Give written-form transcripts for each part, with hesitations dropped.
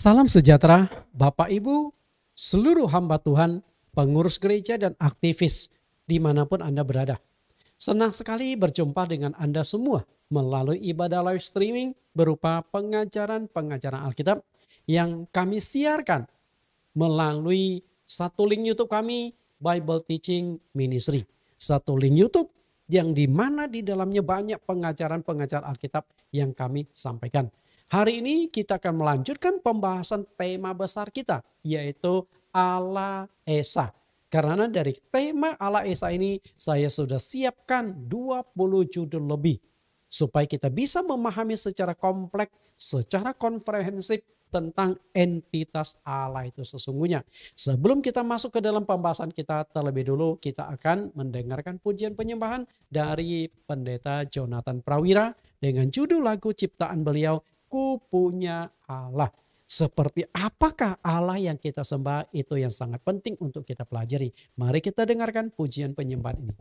Salam sejahtera Bapak Ibu, seluruh hamba Tuhan, pengurus gereja dan aktivis dimanapun Anda berada. Senang sekali berjumpa dengan Anda semua melalui ibadah live streaming berupa pengajaran-pengajaran Alkitab yang kami siarkan melalui satu link YouTube kami, Bible Teaching Ministry. Satu link YouTube yang dimana di dalamnya banyak pengajaran-pengajaran Alkitab yang kami sampaikan. Hari ini kita akan melanjutkan pembahasan tema besar kita, yaitu Allah Esa. Karena dari tema Allah Esa ini saya sudah siapkan 20 judul lebih. Supaya kita bisa memahami secara kompleks, secara komprehensif tentang entitas Allah itu sesungguhnya. Sebelum kita masuk ke dalam pembahasan kita, terlebih dulu kita akan mendengarkan pujian penyembahan dari Pendeta Jonathan Prawira dengan judul lagu ciptaan beliau, Ku Punya Allah. Seperti apakah Allah yang kita sembah, itu yang sangat penting untuk kita pelajari. Mari kita dengarkan pujian penyembahan ini.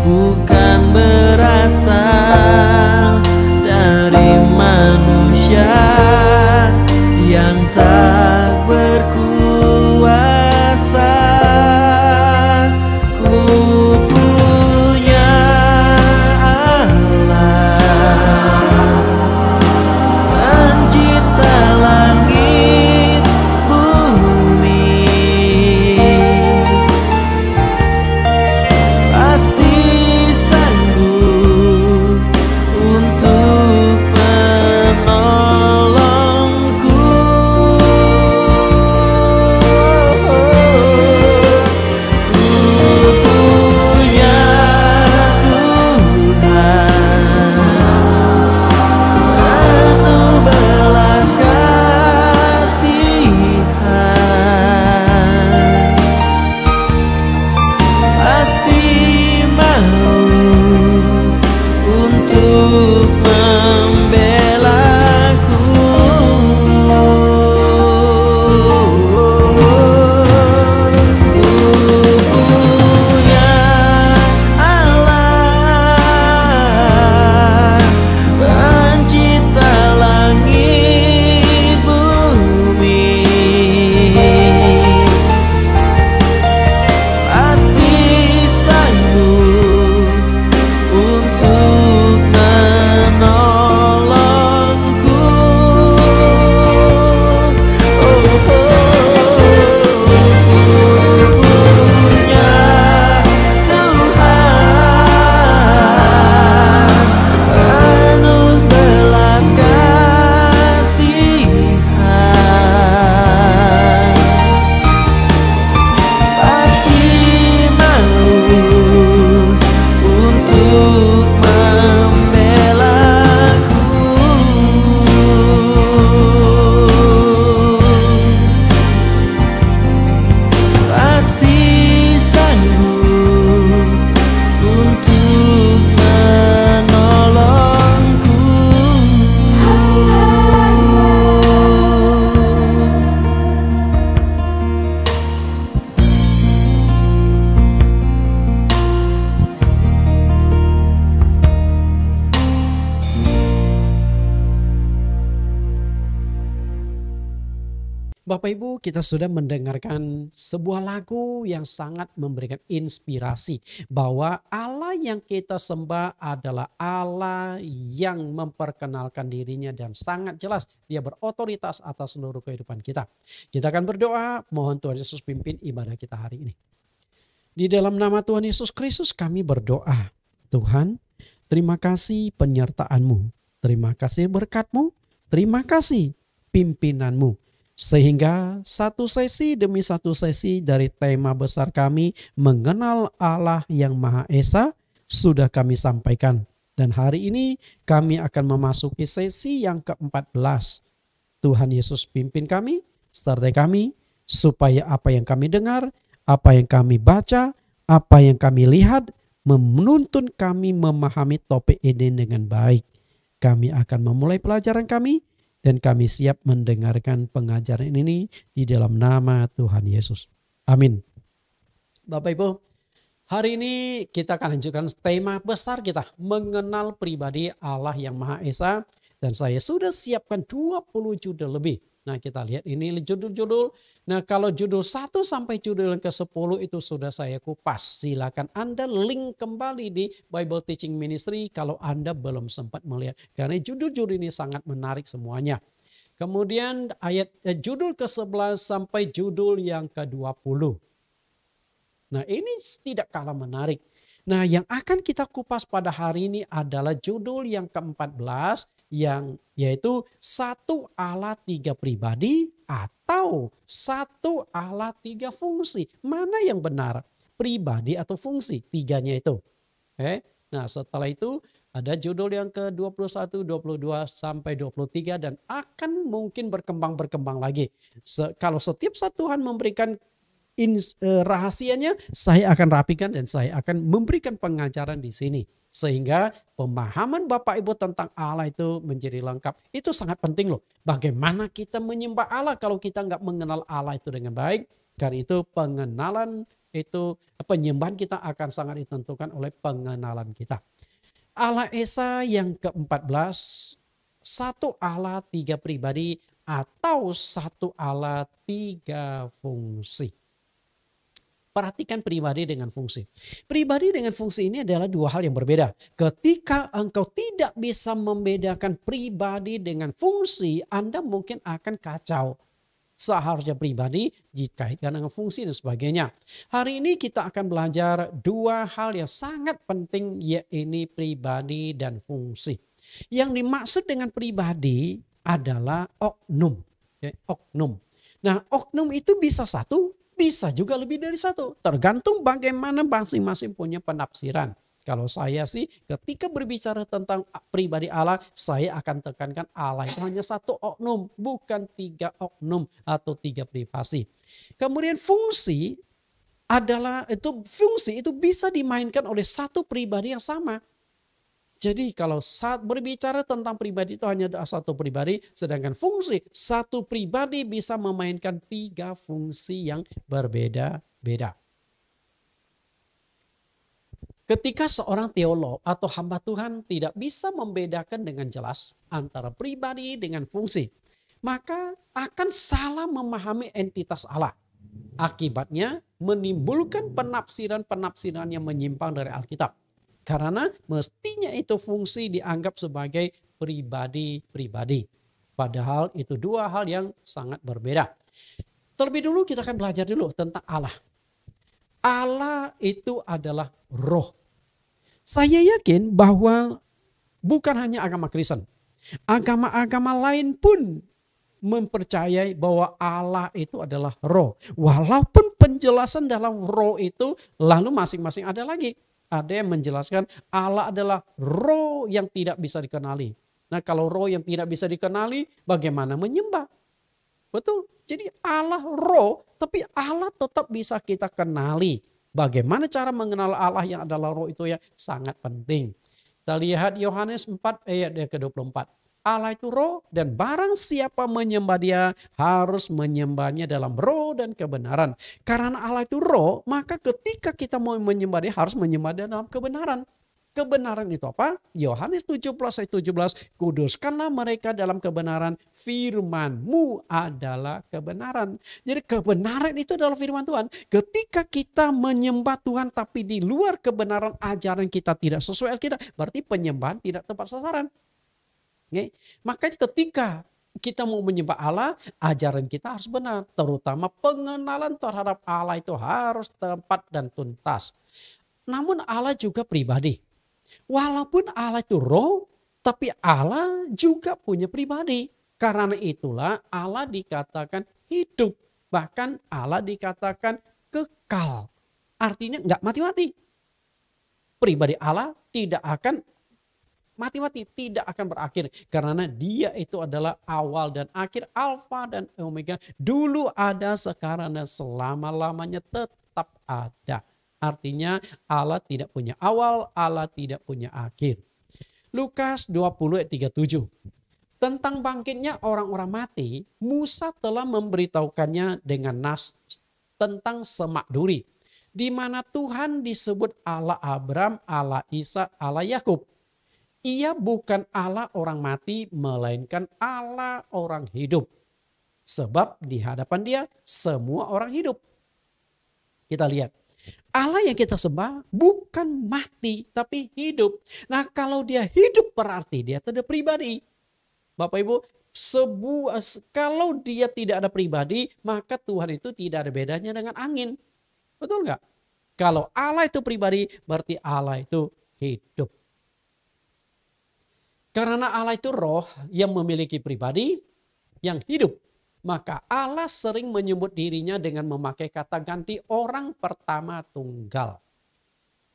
Bukan Bapak Ibu, kita sudah mendengarkan sebuah lagu yang sangat memberikan inspirasi bahwa Allah yang kita sembah adalah Allah yang memperkenalkan dirinya dan sangat jelas dia berotoritas atas seluruh kehidupan kita. Kita akan berdoa, mohon Tuhan Yesus pimpin ibadah kita hari ini. Di dalam nama Tuhan Yesus Kristus kami berdoa. Tuhan, terima kasih penyertaan-Mu, terima kasih berkat-Mu, terima kasih pimpinanmu. Sehingga satu sesi demi satu sesi dari tema besar kami mengenal Allah yang Maha Esa sudah kami sampaikan. Dan hari ini kami akan memasuki sesi yang ke-14. Tuhan Yesus pimpin kami, sertai kami, supaya apa yang kami dengar, apa yang kami baca, apa yang kami lihat, menuntun kami memahami topik ini dengan baik. Kami akan memulai pelajaran kami, dan kami siap mendengarkan pengajaran ini di dalam nama Tuhan Yesus. Amin. Bapak Ibu, hari ini kita akan lanjutkan tema besar kita, mengenal pribadi Allah yang Maha Esa. Dan saya sudah siapkan 20 judul lebih. Nah, kita lihat ini judul-judul. Nah, kalau judul 1 sampai judul yang ke-10 itu sudah saya kupas. Silakan Anda link kembali di Bible Teaching Ministry kalau Anda belum sempat melihat. Karena judul-judul ini sangat menarik semuanya. Kemudian judul ke-11 sampai judul yang ke-20. Nah, ini tidak kalah menarik. Nah, yang akan kita kupas pada hari ini adalah judul yang ke-14 yang yaitu satu Allah tiga pribadi atau satu Allah tiga fungsi. Mana yang benar? Pribadi atau fungsi? Tiganya itu. Nah, setelah itu ada judul yang ke-21, 22 sampai 23 dan akan mungkin berkembang lagi. Kalau setiap satu Tuhan memberikan rahasianya, saya akan rapikan dan saya akan memberikan pengajaran di sini. Sehingga pemahaman Bapak Ibu tentang Allah itu menjadi lengkap. Itu sangat penting loh. Bagaimana kita menyembah Allah kalau kita nggak mengenal Allah itu dengan baik. Karena itu pengenalan itu, penyembahan kita akan sangat ditentukan oleh pengenalan kita. Allah Esa yang ke-14, satu Allah tiga pribadi atau satu Allah tiga fungsi. Perhatikan pribadi dengan fungsi. Pribadi dengan fungsi ini adalah dua hal yang berbeda. Ketika engkau tidak bisa membedakan pribadi dengan fungsi, Anda mungkin akan kacau. Seharusnya pribadi dikaitkan dengan fungsi dan sebagainya. Hari ini kita akan belajar dua hal yang sangat penting, yaitu pribadi dan fungsi. Yang dimaksud dengan pribadi adalah oknum. Oknum. Nah, oknum itu bisa satu, bisa juga lebih dari satu. Tergantung bagaimana masing-masing punya penafsiran. Kalau saya sih ketika berbicara tentang pribadi Allah, saya akan tekankan Allah itu hanya satu oknum, bukan tiga oknum atau tiga privasi. Kemudian fungsi itu bisa dimainkan oleh satu pribadi yang sama. Jadi kalau saat berbicara tentang pribadi itu hanya ada satu pribadi, sedangkan fungsi satu pribadi bisa memainkan tiga fungsi yang berbeda-beda. Ketika seorang teolog atau hamba Tuhan tidak bisa membedakan dengan jelas antara pribadi dengan fungsi, maka akan salah memahami entitas Allah. Akibatnya menimbulkan penafsiran-penafsiran yang menyimpang dari Alkitab. Karena mestinya itu fungsi dianggap sebagai pribadi-pribadi. Padahal itu dua hal yang sangat berbeda. Terlebih dulu kita akan belajar dulu tentang Allah. Allah itu adalah roh. Saya yakin bahwa bukan hanya agama Kristen. Agama-agama lain pun mempercayai bahwa Allah itu adalah roh. Walaupun penjelasan dalam roh itu lalu masing-masing ada lagi. Ada yang menjelaskan Allah adalah roh yang tidak bisa dikenali. Nah, kalau roh yang tidak bisa dikenali, bagaimana menyembah? Betul. Jadi Allah roh, tapi Allah tetap bisa kita kenali. Bagaimana cara mengenal Allah yang adalah roh itu ya sangat penting. Kita lihat Yohanes 4 ayat ke-24. Allah itu roh dan barang siapa menyembah dia harus menyembahnya dalam roh dan kebenaran. Karena Allah itu roh, maka ketika kita mau menyembah dia harus menyembah dia dalam kebenaran. Kebenaran itu apa? Yohanes 17 ayat 17, kuduskanlah mereka dalam kebenaran, firman-Mu adalah kebenaran. Jadi kebenaran itu adalah firman Tuhan. Ketika kita menyembah Tuhan tapi di luar kebenaran ajaran kita tidak sesuai Alkitab, berarti penyembahan tidak tepat sasaran. Oke? Makanya ketika kita mau menyembah Allah, ajaran kita harus benar. Terutama pengenalan terhadap Allah itu harus tepat dan tuntas. Namun Allah juga pribadi. Walaupun Allah itu roh, tapi Allah juga punya pribadi. Karena itulah Allah dikatakan hidup. Bahkan Allah dikatakan kekal. Artinya nggak mati-mati. Pribadi Allah tidak akan mati-mati, tidak akan berakhir. Karena dia itu adalah awal dan akhir, alfa dan omega. Dulu ada, sekarang dan selama-lamanya tetap ada. Artinya Allah tidak punya awal, Allah tidak punya akhir. Lukas 20 ayat 37. Tentang bangkitnya orang-orang mati, Musa telah memberitahukannya dengan nas tentang semak duri. Di mana Tuhan disebut Allah Abraham, Allah Ishak, Allah Yakub. Ia bukan Allah orang mati, melainkan Allah orang hidup. Sebab di hadapan dia semua orang hidup. Kita lihat. Allah yang kita sembah bukan mati tapi hidup. Nah kalau dia hidup berarti dia ada pribadi. Bapak Ibu, kalau dia tidak ada pribadi maka Tuhan itu tidak ada bedanya dengan angin. Betul nggak? Kalau Allah itu pribadi berarti Allah itu hidup. Karena Allah itu roh yang memiliki pribadi yang hidup. Maka Allah sering menyebut dirinya dengan memakai kata ganti orang pertama tunggal.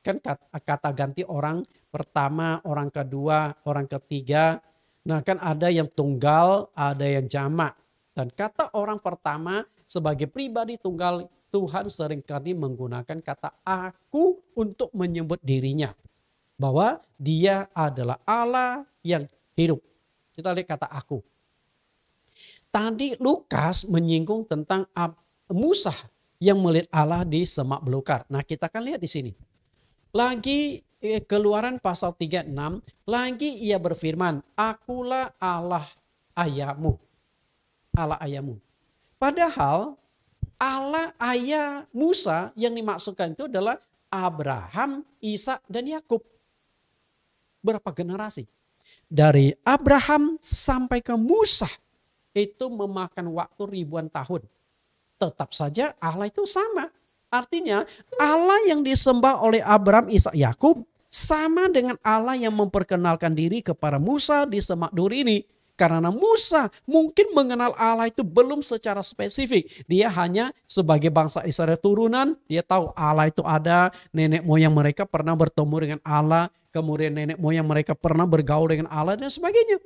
Kan kata ganti orang pertama, orang kedua, orang ketiga. Nah kan ada yang tunggal, ada yang jamak. Dan kata orang pertama sebagai pribadi tunggal, Tuhan seringkali menggunakan kata aku untuk menyebut dirinya. Bahwa dia adalah Allah yang hidup. Kita lihat kata aku. Tadi Lukas menyinggung tentang Musa yang melihat Allah di semak belukar. Nah kita akan lihat di sini. Lagi Keluaran pasal 36. Lagi ia berfirman, akulah Allah ayahmu. Allah ayahmu. Padahal Allah ayah Musa yang dimaksudkan itu adalah Abraham, Ishak dan Yakub. Berapa generasi? Dari Abraham sampai ke Musa itu memakan waktu ribuan tahun. Tetap saja Allah itu sama. Artinya Allah yang disembah oleh Abraham, Ishak, Yakub sama dengan Allah yang memperkenalkan diri kepada Musa di semak duri ini. Karena Musa mungkin mengenal Allah itu belum secara spesifik. Dia hanya sebagai bangsa Israel turunan. Dia tahu Allah itu ada. Nenek moyang mereka pernah bertemu dengan Allah. Kemudian nenek moyang mereka pernah bergaul dengan Allah dan sebagainya.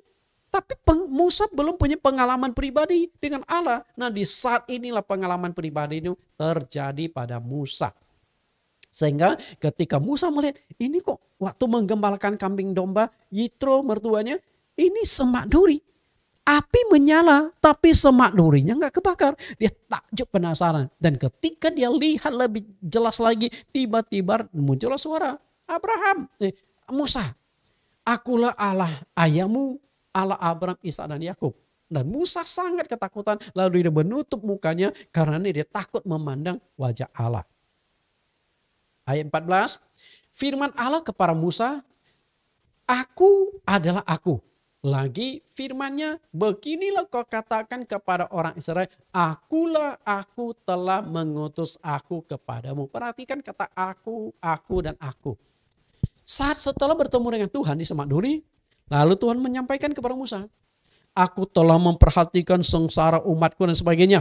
Tapi Musa belum punya pengalaman pribadi dengan Allah. Nah di saat inilah pengalaman pribadi itu terjadi pada Musa. Sehingga ketika Musa melihat ini kok waktu menggembalakan kambing domba, Yitro mertuanya, ini semak duri. Api menyala tapi semak durinya nggak kebakar. Dia takjub penasaran. Dan ketika dia lihat lebih jelas lagi, tiba-tiba muncullah suara Musa. Akulah Allah ayahmu, Allah Abraham, Ishak dan Yakub. Dan Musa sangat ketakutan. Lalu dia menutup mukanya karena dia takut memandang wajah Allah. Ayat 14. Firman Allah kepada Musa, aku adalah aku. Lagi firmannya, beginilah kau katakan kepada orang Israel, akulah aku telah mengutus aku kepadamu. Perhatikan kata aku, dan aku. Saat setelah bertemu dengan Tuhan di semak duri, lalu Tuhan menyampaikan kepada Musa, aku telah memperhatikan sengsara umatku dan sebagainya.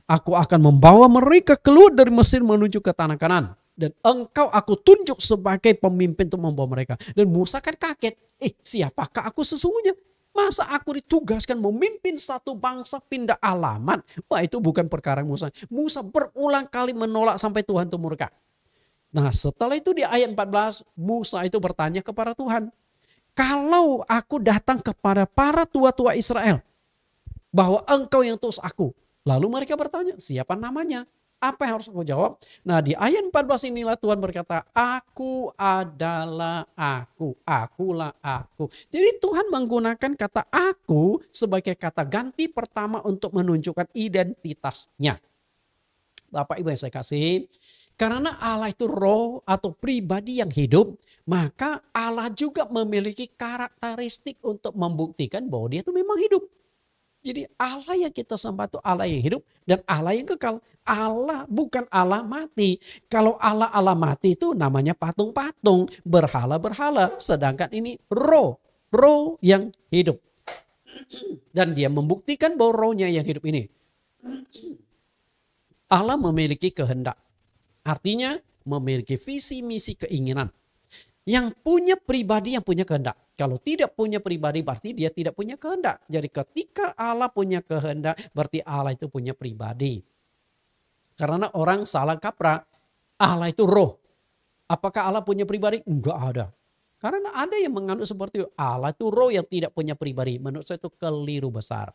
Aku akan membawa mereka keluar dari Mesir menuju ke tanah Kanaan. Dan engkau aku tunjuk sebagai pemimpin untuk membawa mereka. Dan Musa kan kaget. Siapakah aku sesungguhnya? Masa aku ditugaskan memimpin satu bangsa pindah alamat? Wah itu bukan perkara Musa. Musa berulang kali menolak sampai Tuhan itu murka. Nah setelah itu di ayat 14 Musa itu bertanya kepada Tuhan. Kalau aku datang kepada para tua-tua Israel. Bahwa engkau yang utus aku. Lalu mereka bertanya siapa namanya? Apa yang harus aku jawab? Nah, di ayat 14 inilah Tuhan berkata, aku adalah aku, akulah aku. Jadi Tuhan menggunakan kata aku sebagai kata ganti pertama untuk menunjukkan identitasnya. Bapak Ibu yang saya kasih, karena Allah itu roh atau pribadi yang hidup, maka Allah juga memiliki karakteristik untuk membuktikan bahwa dia itu memang hidup. Jadi Allah yang kita sembah itu Allah yang hidup dan Allah yang kekal. Allah bukan Allah mati. Kalau Allah mati itu namanya patung-patung, berhala-berhala. Sedangkan ini roh, roh yang hidup. Dan dia membuktikan bahwa rohnya yang hidup ini. Allah memiliki kehendak. Artinya memiliki visi, misi, keinginan. Yang punya pribadi yang punya kehendak. Kalau tidak punya pribadi berarti dia tidak punya kehendak. Jadi ketika Allah punya kehendak berarti Allah itu punya pribadi. Karena orang salah kaprah, Allah itu roh. Apakah Allah punya pribadi? Enggak ada. Karena ada yang menganut seperti itu. Allah itu roh yang tidak punya pribadi. Menurut saya itu keliru besar.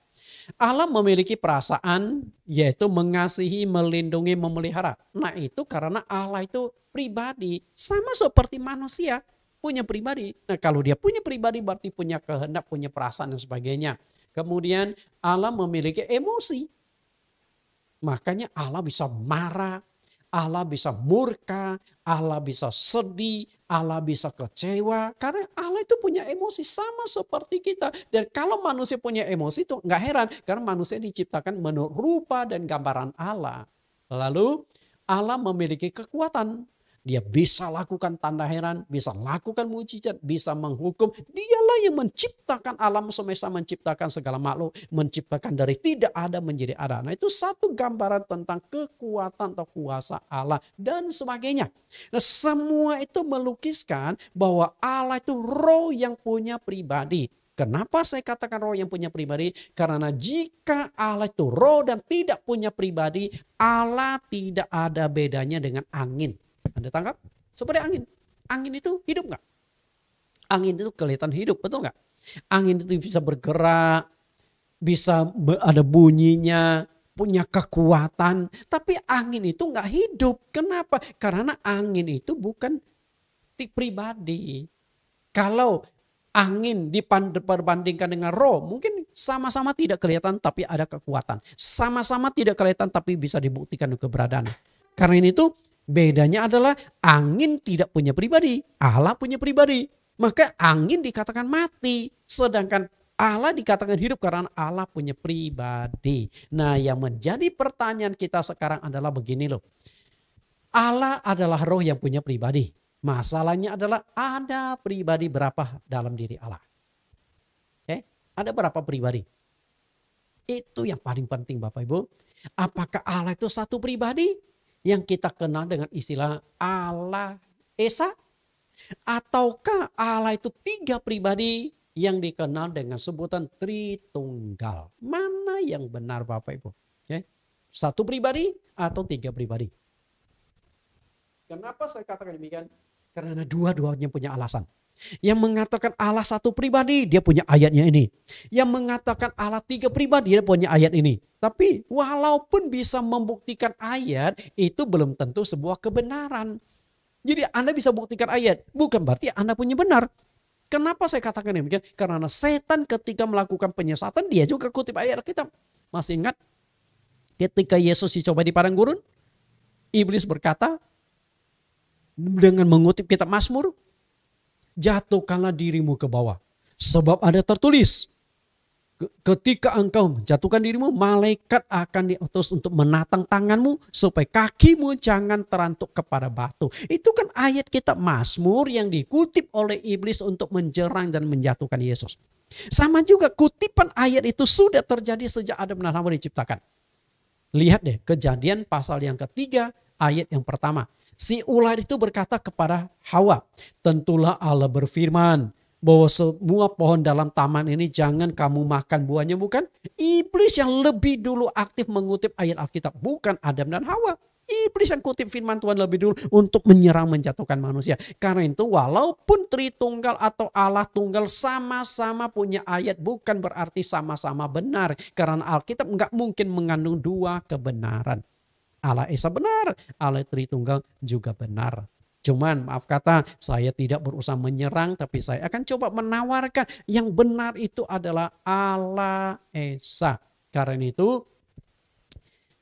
Allah memiliki perasaan yaitu mengasihi, melindungi, memelihara. Nah itu karena Allah itu pribadi. Sama seperti manusia punya pribadi. Nah kalau dia punya pribadi berarti punya kehendak, punya perasaan dan sebagainya. Kemudian Allah memiliki emosi. Makanya Allah bisa marah, Allah bisa murka, Allah bisa sedih, Allah bisa kecewa. Karena Allah itu punya emosi sama seperti kita. Dan kalau manusia punya emosi itu nggak heran. Karena manusia diciptakan menurut rupa dan gambaran Allah. Lalu Allah memiliki kekuatan. Dia bisa lakukan tanda heran, bisa lakukan mujizat, bisa menghukum. Dialah yang menciptakan alam semesta, menciptakan segala makhluk, menciptakan dari tidak ada menjadi ada. Nah itu satu gambaran tentang kekuatan atau kuasa Allah dan sebagainya. Nah semua itu melukiskan bahwa Allah itu roh yang punya pribadi. Kenapa saya katakan roh yang punya pribadi? Karena jika Allah itu roh dan tidak punya pribadi, Allah tidak ada bedanya dengan angin. Anda tangkap? Seperti angin. Angin itu hidup nggak? Angin itu kelihatan hidup, betul nggak? Angin itu bisa bergerak, bisa ada bunyinya, punya kekuatan. Tapi angin itu nggak hidup. Kenapa? Karena angin itu bukan pribadi. Kalau angin diperbandingkan dengan roh, mungkin sama-sama tidak kelihatan tapi ada kekuatan. Sama-sama tidak kelihatan tapi bisa dibuktikan keberadaan. Karena ini tuh bedanya adalah angin tidak punya pribadi, Allah punya pribadi. Maka angin dikatakan mati, sedangkan Allah dikatakan hidup karena Allah punya pribadi. Nah yang menjadi pertanyaan kita sekarang adalah begini loh. Allah adalah roh yang punya pribadi. Masalahnya adalah ada pribadi berapa dalam diri Allah. Ada berapa pribadi? Itu yang paling penting Bapak Ibu. Apakah Allah itu satu pribadi? Yang kita kenal dengan istilah Allah Esa, ataukah Allah itu tiga pribadi yang dikenal dengan sebutan Tritunggal? Mana yang benar Bapak Ibu? Satu pribadi atau tiga pribadi? Kenapa saya katakan demikian? Karena dua-duanya punya alasan. Yang mengatakan Allah satu pribadi, dia punya ayatnya ini. Yang mengatakan Allah tiga pribadi, dia punya ayat ini. Tapi walaupun bisa membuktikan ayat, itu belum tentu sebuah kebenaran. Jadi Anda bisa buktikan ayat, bukan berarti Anda punya benar. Kenapa saya katakan demikian? Karena setan ketika melakukan penyesatan, dia juga kutip ayat kita. Masih ingat ketika Yesus dicoba di padang gurun? Iblis berkata dengan mengutip kitab Mazmur, jatuhkanlah dirimu ke bawah. Sebab ada tertulis, ketika engkau jatuhkan dirimu, malaikat akan diutus untuk menatang tanganmu supaya kakimu jangan terantuk kepada batu. Itu kan ayat kitab Mazmur yang dikutip oleh iblis untuk menjerang dan menjatuhkan Yesus. Sama juga kutipan ayat itu sudah terjadi sejak Adam dan Hawa diciptakan. Lihat deh Kejadian pasal yang ketiga ayat yang pertama. Si ular itu berkata kepada Hawa, tentulah Allah berfirman bahwa semua pohon dalam taman ini jangan kamu makan buahnya, bukan? Iblis yang lebih dulu aktif mengutip ayat Alkitab, bukan Adam dan Hawa. Iblis yang kutip firman Tuhan lebih dulu untuk menyerang, menjatuhkan manusia. Karena itu walaupun Tritunggal atau Allah Tunggal sama-sama punya ayat, bukan berarti sama-sama benar. Karena Alkitab nggak mungkin mengandung dua kebenaran. Allah Esa benar, Allah Tritunggal juga benar. Cuman maaf kata, saya tidak berusaha menyerang, tapi saya akan coba menawarkan yang benar itu adalah Allah Esa. Karena itu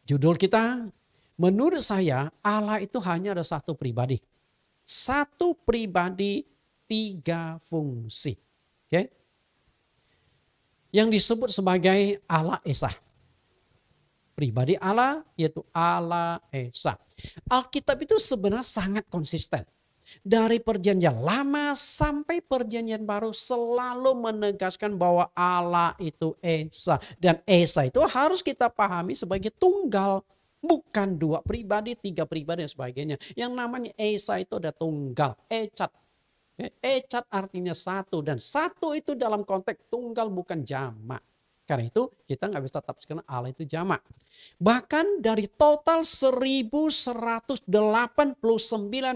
judul kita, menurut saya Allah itu hanya ada satu pribadi. Satu pribadi, tiga fungsi. Oke? Yang disebut sebagai Allah Esa. Pribadi Allah yaitu Allah Esa. Alkitab itu sebenarnya sangat konsisten. Dari perjanjian lama sampai perjanjian baru selalu menegaskan bahwa Allah itu Esa. Dan Esa itu harus kita pahami sebagai tunggal. Bukan dua pribadi, tiga pribadi dan sebagainya. Yang namanya Esa itu ada tunggal, Ecat. Ecat artinya satu. Dan satu itu dalam konteks tunggal bukan jamak. Karena itu kita nggak bisa tafsirkan Allah itu jamak. Bahkan dari total 1189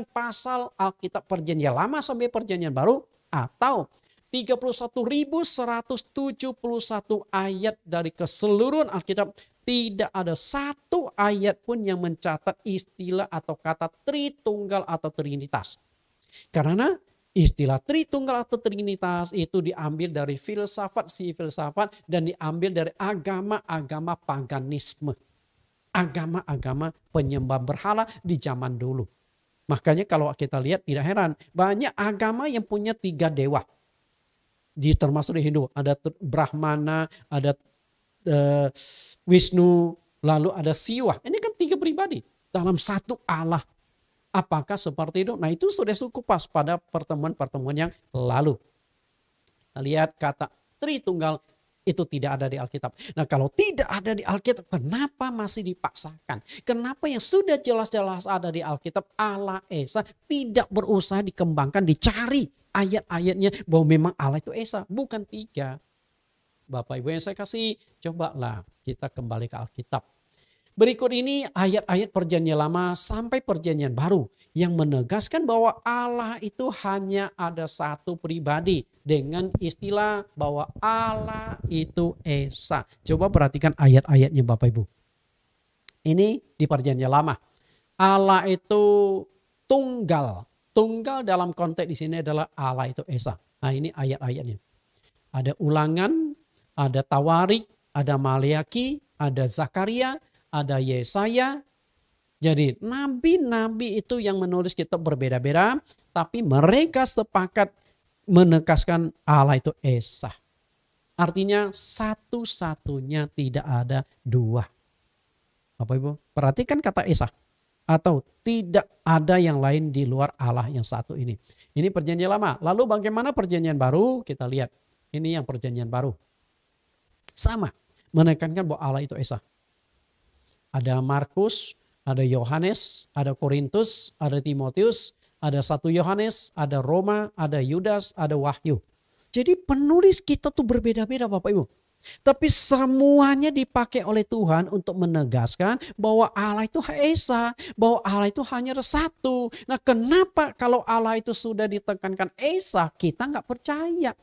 pasal Alkitab perjanjian lama sampai perjanjian baru atau 31.171 ayat dari keseluruhan Alkitab, tidak ada satu ayat pun yang mencatat istilah atau kata Tritunggal atau Trinitas. Karena istilah Tritunggal atau Trinitas itu diambil dari filsafat dan diambil dari agama-agama paganisme. Agama-agama penyembah berhala di zaman dulu. Makanya kalau kita lihat tidak heran, banyak agama yang punya 3 dewa. Termasuk di Hindu, ada Brahmana, ada Wisnu, lalu ada Siwa. Ini kan 3 pribadi dalam satu Allah. Apakah seperti itu? Nah itu sudah cukup pas pada pertemuan-pertemuan yang lalu. Lihat kata Tritunggal itu tidak ada di Alkitab. Nah kalau tidak ada di Alkitab, kenapa masih dipaksakan? Kenapa yang sudah jelas-jelas ada di Alkitab Allah Esa tidak berusaha dikembangkan, dicari ayat-ayatnya bahwa memang Allah itu Esa, bukan 3. Bapak Ibu yang saya kasih, cobalah kita kembali ke Alkitab. Berikut ini ayat-ayat perjanjian lama sampai perjanjian baru yang menegaskan bahwa Allah itu hanya ada satu pribadi dengan istilah bahwa Allah itu Esa. Coba perhatikan ayat-ayatnya Bapak Ibu. Ini di perjanjian lama. Allah itu tunggal. Tunggal dalam konteks di sini adalah Allah itu Esa. Nah ini ayat-ayatnya. Ada Ulangan, ada Tawarik, ada Maleaki, ada Zakaria, ada Yesaya. Jadi nabi-nabi itu yang menulis kitab berbeda-beda, tapi mereka sepakat menegaskan Allah itu Esa. Artinya satu-satunya, tidak ada 2. Bapak Ibu, perhatikan kata Esa. Atau tidak ada yang lain di luar Allah yang satu ini. Ini perjanjian lama. Lalu bagaimana perjanjian baru? Kita lihat. Ini yang perjanjian baru. Sama, menekankan bahwa Allah itu Esa. Ada Markus, ada Yohanes, ada Korintus, ada Timotius, ada 1 Yohanes, ada Roma, ada Yudas, ada Wahyu. Jadi penulis kita tuh berbeda-beda Bapak Ibu. Tapi semuanya dipakai oleh Tuhan untuk menegaskan bahwa Allah itu Esa, bahwa Allah itu hanya satu. Nah kenapa kalau Allah itu sudah ditekankan Esa, kita nggak percaya?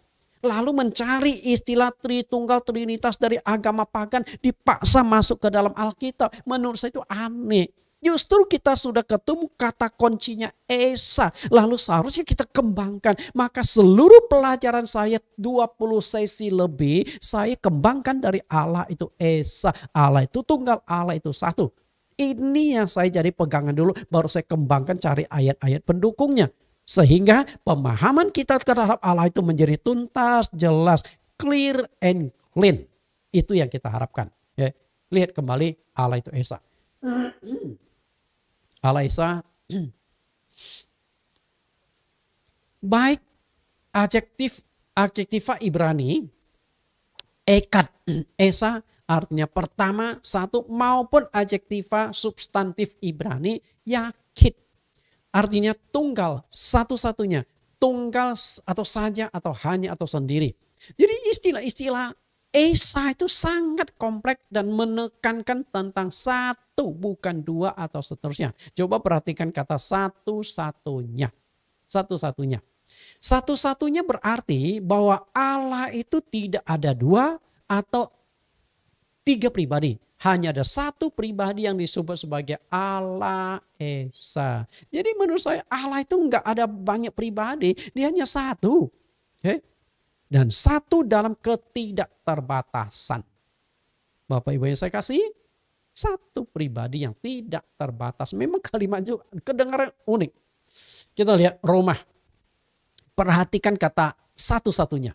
Lalu mencari istilah Tritunggal Trinitas dari agama pagan dipaksa masuk ke dalam Alkitab. Menurut saya itu aneh. Justru kita sudah ketemu kata kuncinya Esa. Lalu seharusnya kita kembangkan. Maka seluruh pelajaran saya 20 sesi lebih saya kembangkan dari Allah itu Esa. Allah itu tunggal, Allah itu satu. Ini yang saya jadi pegangan dulu, baru saya kembangkan cari ayat-ayat pendukungnya. Sehingga pemahaman kita terhadap Allah itu menjadi tuntas, jelas, clear and clean. Itu yang kita harapkan. Ya. Lihat kembali Allah itu Esa. Allah Esa baik adjektiva Ibrani Ekad Esa artinya pertama, satu, maupun adjektiva substantif Ibrani Yakid. Artinya tunggal, satu-satunya. Tunggal atau saja atau hanya atau sendiri. Jadi istilah-istilah Esa itu sangat kompleks dan menekankan tentang satu, bukan 2 atau seterusnya. Coba perhatikan kata satu-satunya. Satu-satunya. Satu-satunya berarti bahwa Allah itu tidak ada 2 atau 3 pribadi. hanya ada satu pribadi yang disebut sebagai Allah Esa. Jadi menurut saya Allah itu enggak ada banyak pribadi, dia hanya satu. Oke? Dan satu dalam ketidakterbatasan. Bapak Ibu yang saya kasih, satu pribadi yang tidak terbatas. Memang kalimat itu kedengaran unik. Kita lihat Roma. Perhatikan kata satu-satunya.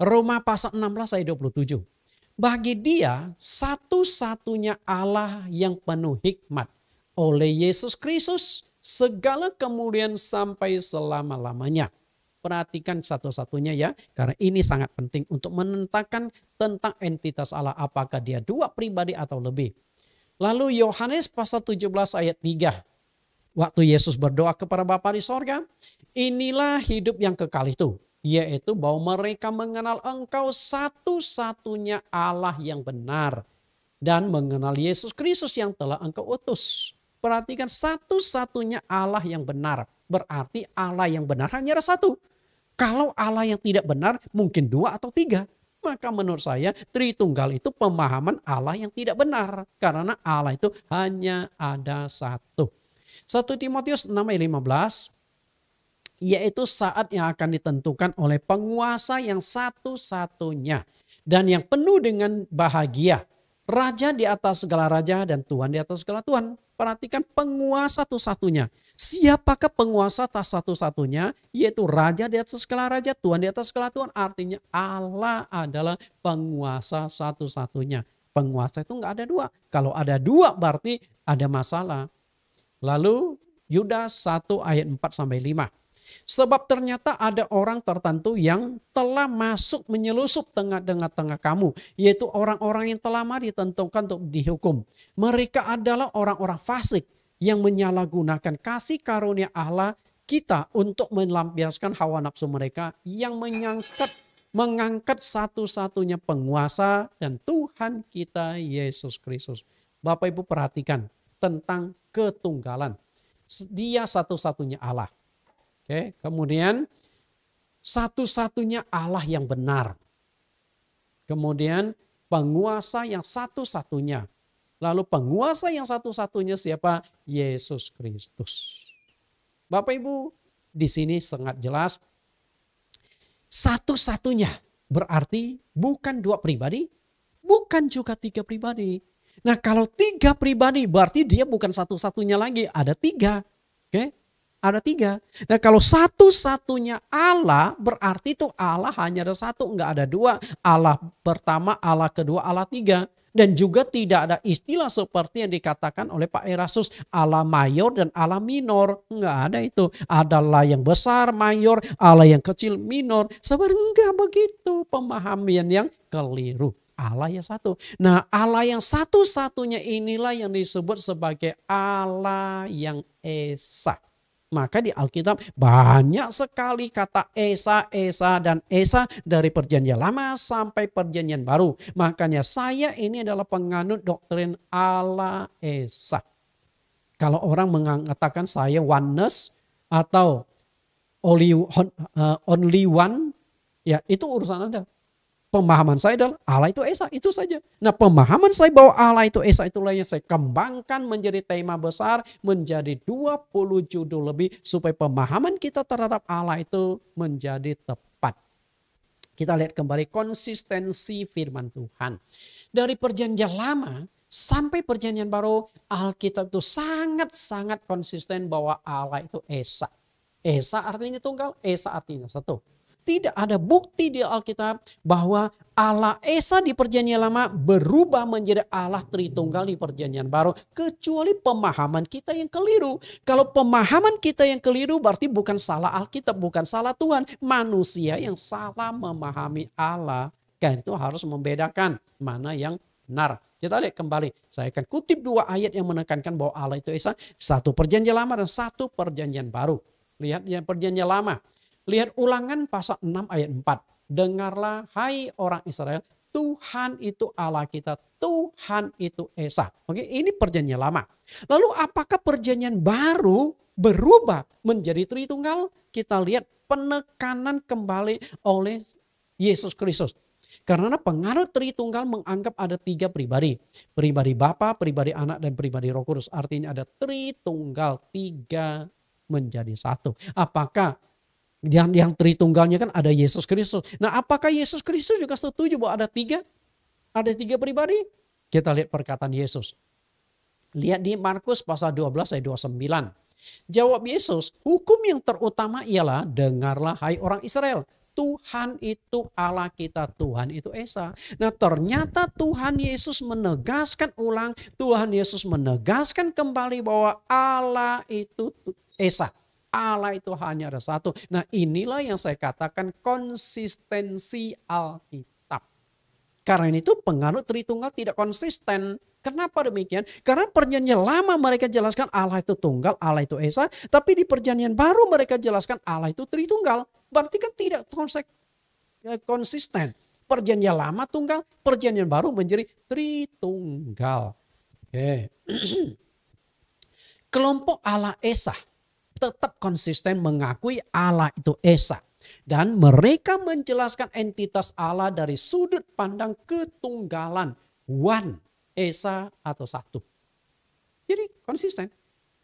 Roma pasal 16 ayat 27. Bagi dia satu-satunya Allah yang penuh hikmat. Oleh Yesus Kristus segala kemuliaan sampai selama-lamanya. Perhatikan satu-satunya ya. Karena ini sangat penting untuk menentukan tentang entitas Allah. Apakah dia dua pribadi atau lebih. Lalu Yohanes pasal 17 ayat 3. Waktu Yesus berdoa kepada Bapa di sorga. Inilah hidup yang kekal itu. Yaitu bahwa mereka mengenal Engkau satu-satunya Allah yang benar. Dan mengenal Yesus Kristus yang telah Engkau utus. Perhatikan satu-satunya Allah yang benar. Berarti Allah yang benar hanya ada satu. Kalau Allah yang tidak benar mungkin dua atau tiga. Maka menurut saya Tritunggal itu pemahaman Allah yang tidak benar. Karena Allah itu hanya ada satu. 1 Timotius 6 ayat 15. Yaitu saat yang akan ditentukan oleh penguasa yang satu-satunya. Dan yang penuh dengan bahagia. Raja di atas segala raja dan Tuhan di atas segala Tuhan. Perhatikan penguasa satu-satunya. Siapakah penguasa atas satu-satunya? Yaitu raja di atas segala raja, Tuhan di atas segala Tuhan. Artinya Allah adalah penguasa satu-satunya. Penguasa itu enggak ada dua. Kalau ada dua berarti ada masalah. Lalu Yudas 1 ayat 4 sampai 5. Sebab ternyata ada orang tertentu yang telah masuk menyelusup tengah-tengah kamu. Yaitu orang-orang yang telah ditentukan untuk dihukum. Mereka adalah orang-orang fasik yang menyalahgunakan kasih karunia Allah kita untuk melampiaskan hawa nafsu mereka. Yang mengangkat satu-satunya penguasa dan Tuhan kita Yesus Kristus. Bapak Ibu perhatikan tentang ketunggalan. Dia satu-satunya Allah. Oke, kemudian satu-satunya Allah yang benar. Kemudian penguasa yang satu-satunya. Lalu penguasa yang satu-satunya siapa? Yesus Kristus. Bapak Ibu, di sini sangat jelas. Satu-satunya berarti bukan dua pribadi, bukan juga tiga pribadi. Nah kalau tiga pribadi berarti dia bukan satu-satunya lagi, ada tiga. Oke? Ada tiga. Nah kalau satu-satunya Allah berarti itu Allah hanya ada satu, enggak ada dua. Allah pertama, Allah kedua, Allah tiga. Dan juga tidak ada istilah seperti yang dikatakan oleh Pak Erastus. Allah mayor dan Allah minor. Enggak ada itu. Adalah yang besar mayor, Allah yang kecil minor. Sebenarnya enggak begitu pemahaman yang keliru. Allah yang satu. Nah Allah yang satu-satunya inilah yang disebut sebagai Allah yang Esa. Maka di Alkitab banyak sekali kata Esa, Esa, dan Esa dari perjanjian lama sampai perjanjian baru. Makanya saya ini adalah penganut doktrin Allah Esa. Kalau orang mengatakan saya oneness atau only one, ya itu urusan Anda. Pemahaman saya adalah Allah itu Esa, itu saja. Nah pemahaman saya bahwa Allah itu Esa itulah yang saya kembangkan menjadi tema besar, menjadi 20 judul lebih supaya pemahaman kita terhadap Allah itu menjadi tepat. Kita lihat kembali konsistensi firman Tuhan. Dari perjanjian lama sampai perjanjian baru, Alkitab itu sangat-sangat konsisten bahwa Allah itu Esa. Esa artinya tunggal, Esa artinya satu. Tidak ada bukti di Alkitab bahwa Allah Esa di perjanjian lama berubah menjadi Allah Tritunggal di perjanjian baru. Kecuali pemahaman kita yang keliru. Kalau pemahaman kita yang keliru berarti bukan salah Alkitab, bukan salah Tuhan. Manusia yang salah memahami Allah. Karena itu harus membedakan mana yang benar. Kita lihat kembali. Saya akan kutip dua ayat yang menekankan bahwa Allah itu Esa. Satu perjanjian lama dan satu perjanjian baru. Lihat yang perjanjian lama. Lihat Ulangan pasal 6 ayat 4. Dengarlah hai orang Israel, Tuhan itu Allah kita, Tuhan itu Esa. Oke, ini perjanjian lama. Lalu apakah perjanjian baru berubah menjadi Tritunggal? Kita lihat penekanan kembali oleh Yesus Kristus. Karena penganut Tritunggal menganggap ada 3 pribadi. Pribadi Bapa, pribadi Anak, dan pribadi Roh Kudus. Artinya ada Tritunggal, 3 menjadi 1. Apakah yang Tritunggalnya kan ada Yesus Kristus. Nah, apakah Yesus Kristus juga setuju bahwa ada 3? Ada 3 pribadi? Kita lihat perkataan Yesus. Lihat di Markus pasal 12 ayat 29. Jawab Yesus, hukum yang terutama ialah, dengarlah hai orang Israel. Tuhan itu Allah kita, Tuhan itu Esa. Nah, ternyata Tuhan Yesus menegaskan ulang, Tuhan Yesus menegaskan kembali bahwa Allah itu Esa. Allah itu hanya ada satu. Nah, inilah yang saya katakan konsistensi Alkitab. Karena itu penganut Tritunggal tidak konsisten. Kenapa demikian? Karena perjanjian lama mereka jelaskan Allah itu tunggal, Allah itu Esa. Tapi di perjanjian baru mereka jelaskan Allah itu Tritunggal. Berarti kan tidak konsisten. Perjanjian lama tunggal, perjanjian baru menjadi Tritunggal. Oke. Kelompok Allah Esa tetap konsisten mengakui Allah itu Esa. Dan mereka menjelaskan entitas Allah dari sudut pandang ketunggalan. One, Esa atau satu. Jadi konsisten.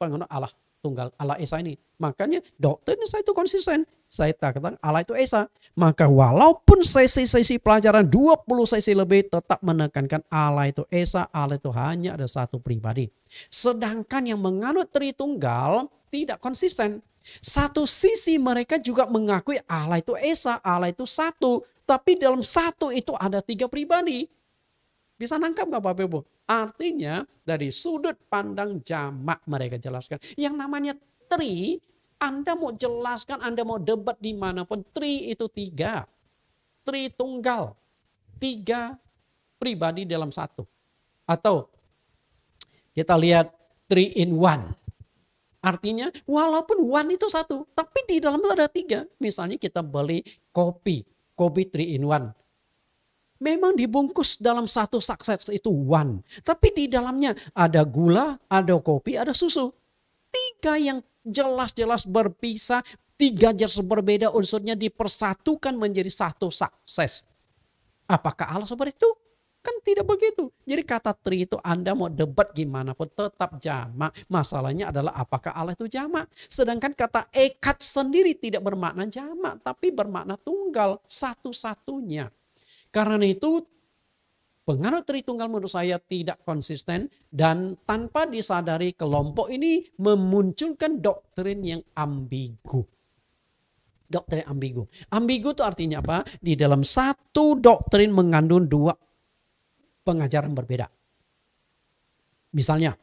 Penganut Allah tunggal, Allah Esa ini. Makanya doktrin saya itu konsisten. Saya katakan Allah itu Esa. Maka walaupun sesi-sesi pelajaran 20 sesi lebih tetap menekankan Allah itu Esa. Allah itu hanya ada satu pribadi. Sedangkan yang menganut Tritunggal tidak konsisten. Satu sisi mereka juga mengakui Allah itu Esa, Allah itu satu. Tapi dalam satu itu ada 3 pribadi. Bisa nangkap gak Bapak Ibu? Artinya dari sudut pandang jamak mereka jelaskan. Yang namanya tri, Anda mau jelaskan, Anda mau debat dimanapun. Tri itu 3. Tritunggal. 3 pribadi dalam satu. Atau kita lihat 3 in 1. Artinya walaupun one itu satu, tapi di dalam itu ada 3. Misalnya kita beli kopi 3 in 1. Memang dibungkus dalam satu sachet itu one. Tapi di dalamnya ada gula, ada kopi, ada susu. 3 yang jelas-jelas berpisah, 3 jelas berbeda unsurnya dipersatukan menjadi satu sachet. Apakah Allah seperti itu? Kan tidak begitu. Jadi kata tri itu Anda mau debat gimana pun tetap jamak. Masalahnya adalah apakah Allah itu jamak. Sedangkan kata ekad sendiri tidak bermakna jamak. Tapi bermakna tunggal satu-satunya. Karena itu penganut Tritunggal menurut saya tidak konsisten. Dan tanpa disadari kelompok ini memunculkan doktrin yang ambigu. Doktrin ambigu. Ambigu itu artinya apa? Di dalam satu doktrin mengandung 2 pengajaran berbeda. Misalnya,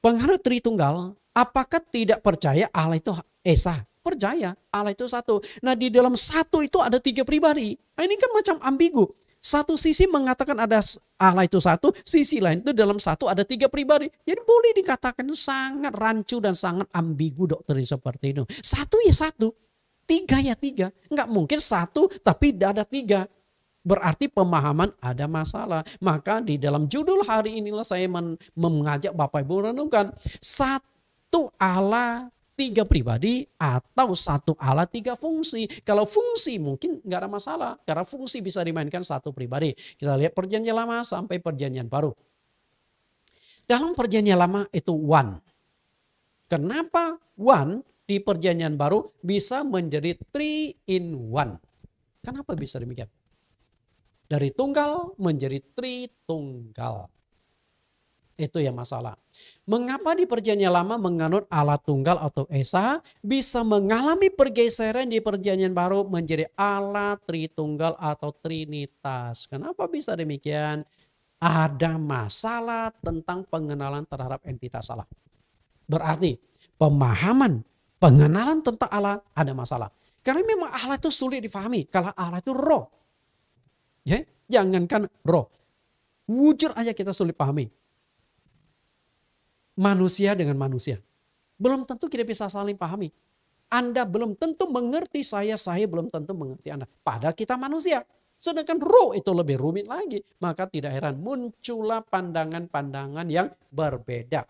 penganut Tritunggal, apakah tidak percaya Allah itu Esa? Percaya, Allah itu satu. Nah, di dalam satu itu ada 3 pribadi. Nah, ini kan macam ambigu. Satu sisi mengatakan ada Allah itu satu, sisi lain itu dalam satu ada 3 pribadi. Jadi boleh dikatakan itu sangat rancu dan sangat ambigu doktrin seperti itu. Satu ya satu, 3 ya 3. Enggak mungkin satu tapi ada 3. Berarti pemahaman ada masalah. Maka di dalam judul hari inilah saya mengajak Bapak Ibu renungkan. Satu Allah 3 pribadi atau satu Allah 3 fungsi. Kalau fungsi mungkin nggak ada masalah. Karena fungsi bisa dimainkan satu pribadi. Kita lihat perjanjian lama sampai perjanjian baru. Dalam perjanjian lama itu one. Kenapa one di perjanjian baru bisa menjadi 3 in 1? Kenapa bisa demikian? Dari tunggal menjadi Tritunggal. Itu yang masalah. Mengapa di perjanjian lama menganut Allah tunggal atau Esa bisa mengalami pergeseran di perjanjian baru menjadi Allah Tritunggal atau Trinitas? Kenapa bisa demikian? Ada masalah tentang pengenalan terhadap entitas Allah. Berarti pemahaman, pengenalan tentang Allah ada masalah. Karena memang Allah itu sulit difahami. Kalau Allah itu roh. Ya, jangankan roh. Wujud aja kita sulit pahami. Manusia dengan manusia. Belum tentu kita bisa saling pahami. Anda belum tentu mengerti saya belum tentu mengerti Anda. Padahal kita manusia. Sedangkan roh itu lebih rumit lagi. Maka tidak heran muncullah pandangan-pandangan yang berbeda.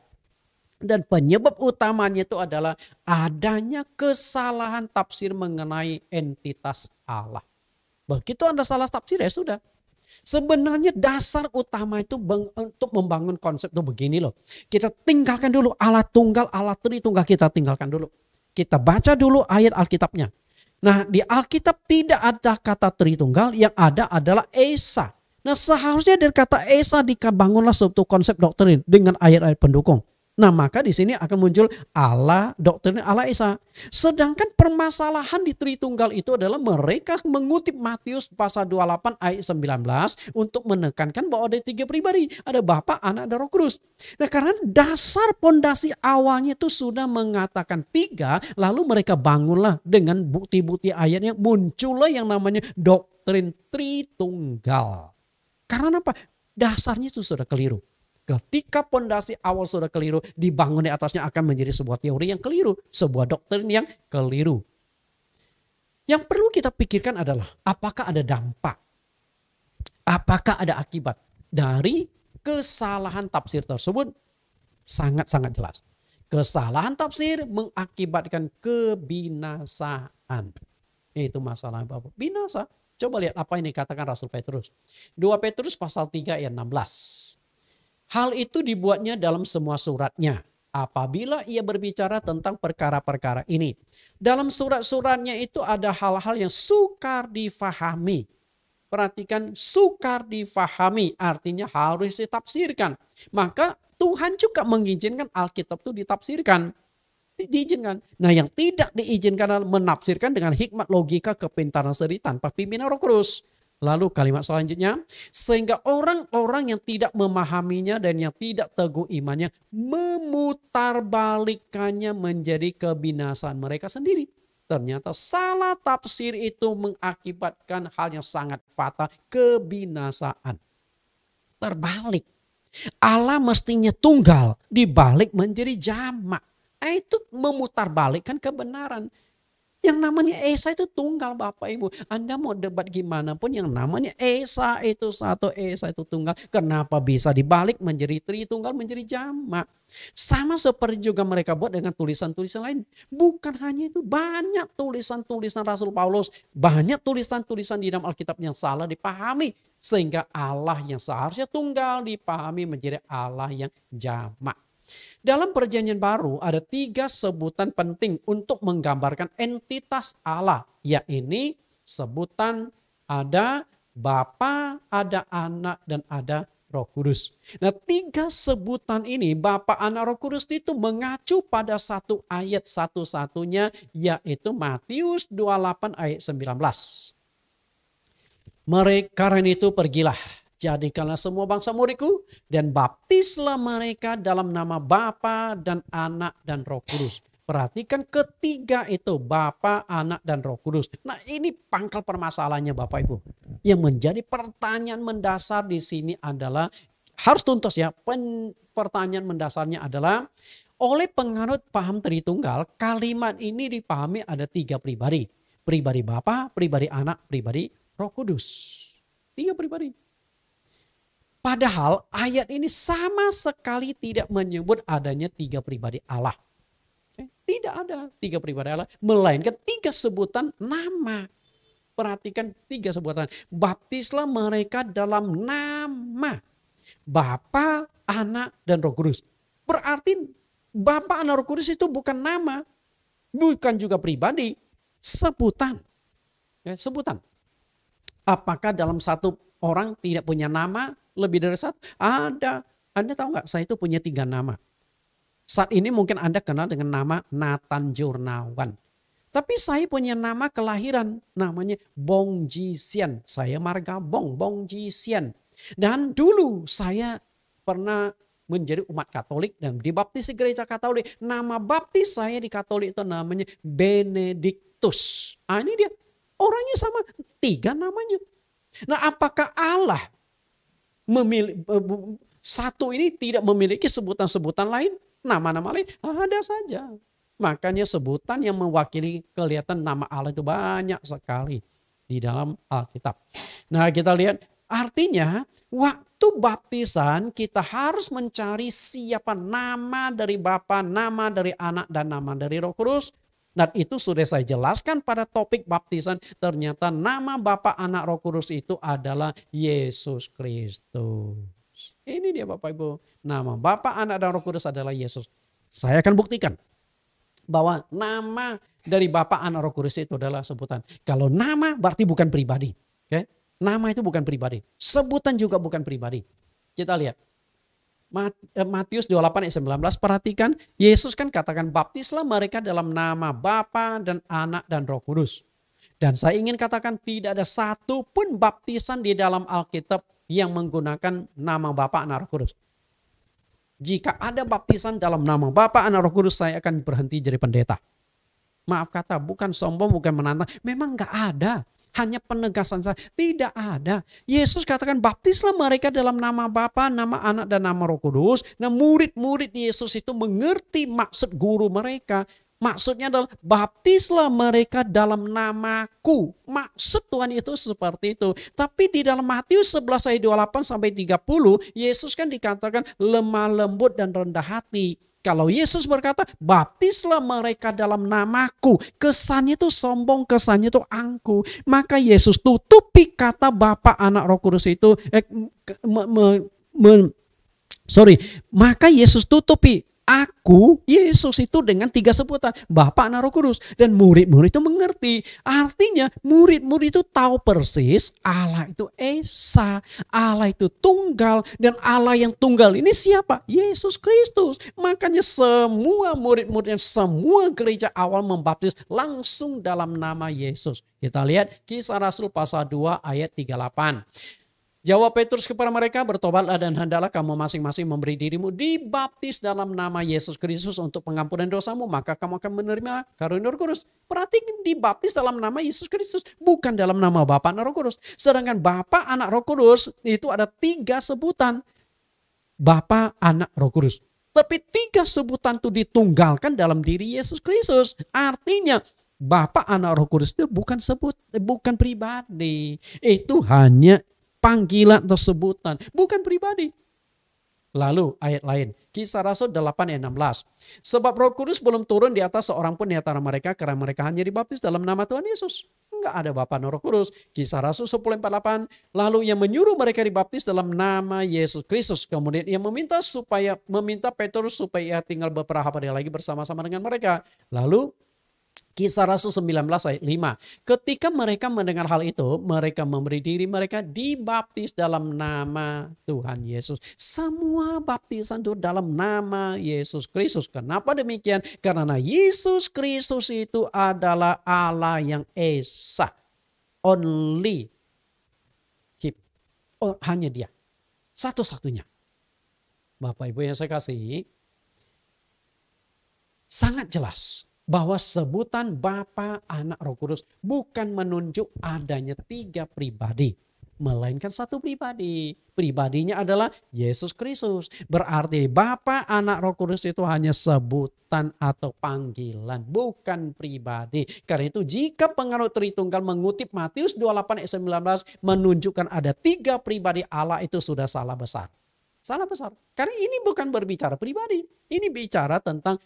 Dan penyebab utamanya itu adalah adanya kesalahan tafsir mengenai entitas Allah. Begitu Anda salah tafsir ya sudah. Sebenarnya dasar utama itu untuk membangun konsep itu begini loh. Kita tinggalkan dulu Allah tunggal, Allah Tritunggal, kita tinggalkan dulu. Kita baca dulu ayat Alkitabnya. Nah, di Alkitab tidak ada kata Tritunggal, yang ada adalah Esa. Nah, seharusnya dari kata Esa dibangunlah suatu konsep doktrin dengan ayat-ayat pendukung. Nah, maka di sini akan muncul Allah, doktrin Allah Esa. Sedangkan permasalahan di Tritunggal itu adalah mereka mengutip Matius pasal 28 ayat 19 untuk menekankan bahwa ada 3 pribadi. Ada Bapa, Anak, dan Roh Kudus. Nah, karena dasar pondasi awalnya itu sudah mengatakan 3, lalu mereka bangunlah dengan bukti-bukti ayatnya, muncullah yang namanya doktrin Tritunggal. Karena apa? Dasarnya itu sudah keliru. Ketika pondasi awal sudah keliru, dibangun di atasnya akan menjadi sebuah teori yang keliru, sebuah doktrin yang keliru. Yang perlu kita pikirkan adalah apakah ada dampak, apakah ada akibat dari kesalahan tafsir tersebut. Sangat-sangat jelas. Kesalahan tafsir mengakibatkan kebinasaan. Itu masalah Bapak. Binasa. Coba lihat apa yang dikatakan Rasul Petrus. 2 Petrus pasal 3 ayat 16. Hal itu dibuatnya dalam semua suratnya apabila ia berbicara tentang perkara-perkara ini. Dalam surat-suratnya itu ada hal-hal yang sukar difahami. Perhatikan, sukar difahami artinya harus ditafsirkan. Maka Tuhan juga mengizinkan Alkitab itu ditafsirkan. Diizinkan. Nah, yang tidak diizinkan adalah menafsirkan dengan hikmat, logika, kepintaran sendiri tanpa pimpinan Roh Kudus. Lalu kalimat selanjutnya, sehingga orang-orang yang tidak memahaminya dan yang tidak teguh imannya memutarbalikkannya menjadi kebinasaan mereka sendiri. Ternyata salah tafsir itu mengakibatkan hal yang sangat fatal, kebinasaan. Terbalik. Allah mestinya tunggal, dibalik menjadi jamak. Itu memutarbalikkan kebenaran. Yang namanya Esa itu tunggal Bapak Ibu. Anda mau debat gimana pun yang namanya Esa itu satu, Esa itu tunggal. Kenapa bisa dibalik menjadi Tritunggal menjadi jamak? Sama seperti juga mereka buat dengan tulisan-tulisan lain. Bukan hanya itu, banyak tulisan-tulisan Rasul Paulus. Banyak tulisan-tulisan di dalam Alkitab yang salah dipahami. Sehingga Allah yang seharusnya tunggal dipahami menjadi Allah yang jamak. Dalam perjanjian baru ada 3 sebutan penting untuk menggambarkan entitas Allah. Yaitu sebutan ada Bapa, ada Anak, dan ada Roh Kudus. Nah, 3 sebutan ini Bapa, Anak, Roh Kudus itu mengacu pada satu ayat satu-satunya, yaitu Matius 28 ayat 19. Karena itu pergilah, jadikanlah semua bangsa muridku dan baptislah mereka dalam nama Bapa dan Anak dan Roh Kudus. Perhatikan ketiga itu, Bapa, Anak, dan Roh Kudus. Nah, ini pangkal permasalahannya Bapak Ibu. Yang menjadi pertanyaan mendasar di sini adalah, harus tuntas ya, pertanyaan mendasarnya adalah, oleh penganut paham Tritunggal, kalimat ini dipahami ada 3 pribadi. Pribadi Bapa, pribadi Anak, pribadi Roh Kudus. 3 pribadi. Padahal ayat ini sama sekali tidak menyebut adanya 3 pribadi Allah. Tidak ada 3 pribadi Allah, melainkan 3 sebutan nama. Perhatikan 3 sebutan. Baptislah mereka dalam nama Bapa, Anak, dan Roh Kudus. Berarti Bapa, Anak, Roh Kudus itu bukan nama, bukan juga pribadi, sebutan. Sebutan. Apakah dalam satu orang tidak punya nama lebih dari satu? Ada. Anda tahu nggak? Saya itu punya 3 nama. Saat ini mungkin Anda kenal dengan nama Nathan Jurnawan. Tapi saya punya nama kelahiran, namanya Bong Ji Sian. Saya marga Bong Ji Sian. Dan dulu saya pernah menjadi umat Katolik dan dibaptis di gereja Katolik. Nama baptis saya di Katolik itu namanya Benedictus. Ini dia. Orangnya sama, 3 namanya. Nah, apakah Allah satu ini tidak memiliki sebutan-sebutan lain? Nama-nama lain? Ada saja. Makanya sebutan yang mewakili kelihatan nama Allah itu banyak sekali di dalam Alkitab. Nah, kita lihat artinya waktu baptisan kita harus mencari siapa nama dari Bapa, nama dari Anak, dan nama dari Roh Kudus. Dan itu sudah saya jelaskan pada topik baptisan. Ternyata nama Bapa, Anak, Roh Kudus itu adalah Yesus Kristus. Ini dia Bapak Ibu. Nama Bapa, Anak, dan Roh Kudus adalah Yesus. Saya akan buktikan bahwa nama dari Bapa, Anak, Roh Kudus itu adalah sebutan. Kalau nama berarti bukan pribadi. Oke? Nama itu bukan pribadi. Sebutan juga bukan pribadi. Kita lihat. Matius 28 ayat 19, perhatikan, Yesus kan katakan baptislah mereka dalam nama Bapa dan Anak dan Roh Kudus. Dan saya ingin katakan tidak ada satu pun baptisan di dalam Alkitab yang menggunakan nama Bapa, Anak, Roh Kudus. Jika ada baptisan dalam nama Bapa, Anak, Roh Kudus, saya akan berhenti jadi pendeta. Maaf kata, bukan sombong, bukan menantang, memang gak ada. Hanya penegasan saya, tidak ada. Yesus katakan baptislah mereka dalam nama Bapa, nama Anak, dan nama Roh Kudus. Nah, murid-murid Yesus itu mengerti maksud guru mereka. Maksudnya adalah baptislah mereka dalam namaku. Maksud Tuhan itu seperti itu. Tapi di dalam Matius 11 ayat 28 sampai 30, Yesus kan dikatakan lemah lembut dan rendah hati. Kalau Yesus berkata, baptislah mereka dalam namaku. Kesannya itu sombong, kesannya itu angku. Maka Yesus tutupi kata Bapa, Anak, Roh Kudus itu. Maka Yesus tutupi aku, Yesus itu dengan 3 sebutan. Bapa, Anak, Roh Kudus. Dan murid-murid itu mengerti. Artinya murid-murid itu tahu persis Allah itu Esa. Allah itu tunggal. Dan Allah yang tunggal ini siapa? Yesus Kristus. Makanya semua murid-murid dan semua gereja awal membaptis langsung dalam nama Yesus. Kita lihat Kisah Rasul pasal 2 ayat 38. Jawab Petrus kepada mereka, bertobatlah dan hendaklah kamu masing-masing memberi dirimu dibaptis dalam nama Yesus Kristus untuk pengampunan dosamu, maka kamu akan menerima karunia Roh Kudus. Perhatikan, dibaptis dalam nama Yesus Kristus, bukan dalam nama Bapa, Anak, Roh Kudus. Sedangkan Bapa, Anak, Roh Kudus itu ada 3 sebutan. Bapa, Anak, Roh Kudus. Tapi 3 sebutan itu ditunggalkan dalam diri Yesus Kristus. Artinya Bapa, Anak, Roh Kudus itu bukan pribadi. Itu hanya panggilan atau sebutan, bukan pribadi. Lalu ayat lain, Kisah Rasul 8 ayat 16. Sebab Roh Kudus belum turun di atas seorang pun di antara mereka, karena mereka hanya dibaptis dalam nama Tuhan Yesus. Enggak ada Bapa dan Roh Kudus. Kisah Rasul 10:48. Lalu ia menyuruh mereka dibaptis dalam nama Yesus Kristus. Kemudian ia meminta Petrus supaya ia tinggal beberapa hari lagi bersama-sama dengan mereka. Lalu Kisah Rasul 19 ayat 5. Ketika mereka mendengar hal itu, mereka memberi diri mereka dibaptis dalam nama Tuhan Yesus. Semua baptisan itu dalam nama Yesus Kristus. Kenapa demikian? Karena Yesus Kristus itu adalah Allah yang Esa. Only. Hanya dia. Satu-satunya. Bapak Ibu yang saya kasihi, sangat jelas bahwa sebutan Bapa, Anak, Roh Kudus bukan menunjuk adanya 3 pribadi, melainkan 1 pribadi. Pribadinya adalah Yesus Kristus. Berarti Bapa, Anak, Roh Kudus itu hanya sebutan atau panggilan, bukan pribadi. Karena itu jika penganut Tritunggal mengutip Matius 28 ayat 19 menunjukkan ada 3 pribadi Allah, itu sudah salah besar. Salah besar. Karena ini bukan berbicara pribadi. Ini bicara tentang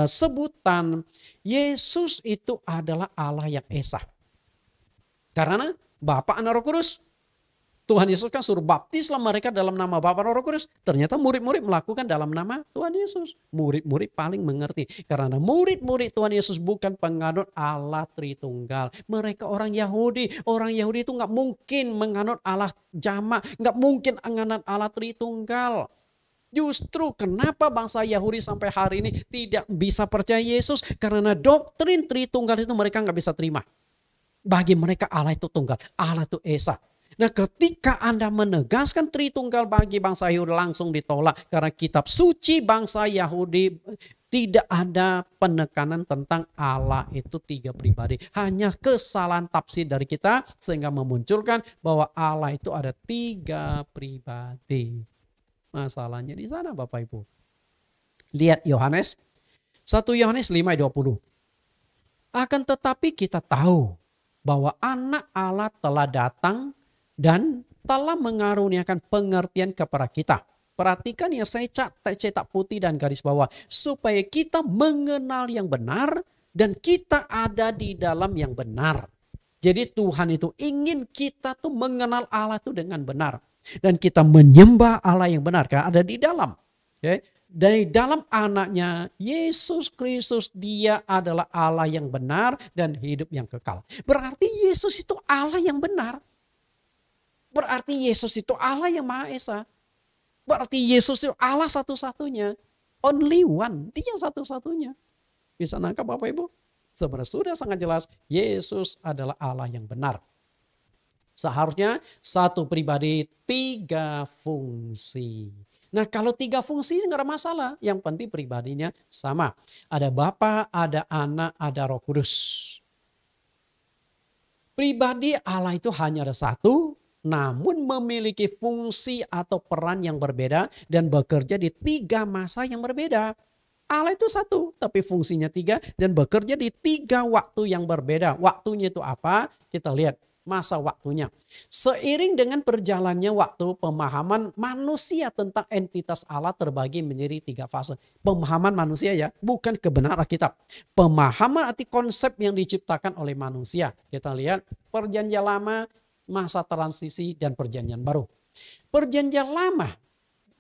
sebutan Yesus itu adalah Allah yang Esa. Karena Bapa, Anak, Roh Kudus, Tuhan Yesus kan suruh baptislah mereka dalam nama Bapa dan Roh Kudus. Ternyata murid-murid melakukan dalam nama Tuhan Yesus. Murid-murid paling mengerti. Karena murid-murid Tuhan Yesus bukan penganut Allah Tritunggal. Mereka orang Yahudi. Orang Yahudi itu gak mungkin menganut Allah jamak. Gak mungkin menganut Allah Tritunggal. Justru kenapa bangsa Yahudi sampai hari ini tidak bisa percaya Yesus? Karena doktrin Tritunggal itu mereka nggak bisa terima. Bagi mereka Allah itu tunggal, Allah itu Esa. Nah, ketika Anda menegaskan Tritunggal bagi bangsa Yahudi, langsung ditolak. Karena kitab suci bangsa Yahudi tidak ada penekanan tentang Allah itu 3 pribadi. Hanya kesalahan tafsir dari kita sehingga memunculkan bahwa Allah itu ada 3 pribadi. Masalahnya di sana Bapak Ibu. Lihat Yohanes 1 Yohanes 5 ayat 20. Akan tetapi kita tahu bahwa anak Allah telah datang dan telah mengaruniakan pengertian kepada kita. Perhatikan ya, saya cetak putih dan garis bawah. Supaya kita mengenal yang benar dan kita ada di dalam yang benar. Jadi Tuhan itu ingin kita tuh mengenal Allah itu dengan benar. Dan kita menyembah Allah yang benar karena ada di dalam. Oke. Dari dalam anaknya Yesus Kristus, dia adalah Allah yang benar dan hidup yang kekal. Berarti Yesus itu Allah yang benar. Berarti Yesus itu Allah yang Maha Esa. Berarti Yesus itu Allah satu-satunya. Only one, dia satu-satunya. Bisa nangkap Bapak Ibu? Sebenarnya sudah sangat jelas Yesus adalah Allah yang benar. Seharusnya satu pribadi, tiga fungsi. Nah kalau tiga fungsi nggak ada masalah. Yang penting pribadinya sama. Ada Bapa, ada Anak, ada Roh Kudus. Pribadi Allah itu hanya ada satu, namun memiliki fungsi atau peran yang berbeda dan bekerja di tiga masa yang berbeda. Allah itu satu, tapi fungsinya tiga dan bekerja di tiga waktu yang berbeda. Waktunya itu apa? Kita lihat. Masa waktunya. Seiring dengan berjalannya waktu, pemahaman manusia tentang entitas Allah terbagi menjadi tiga fase. Pemahaman manusia ya, bukan kebenaran Alkitab. Pemahaman arti konsep yang diciptakan oleh manusia. Kita lihat perjanjian lama, masa transisi dan perjanjian baru. Perjanjian lama,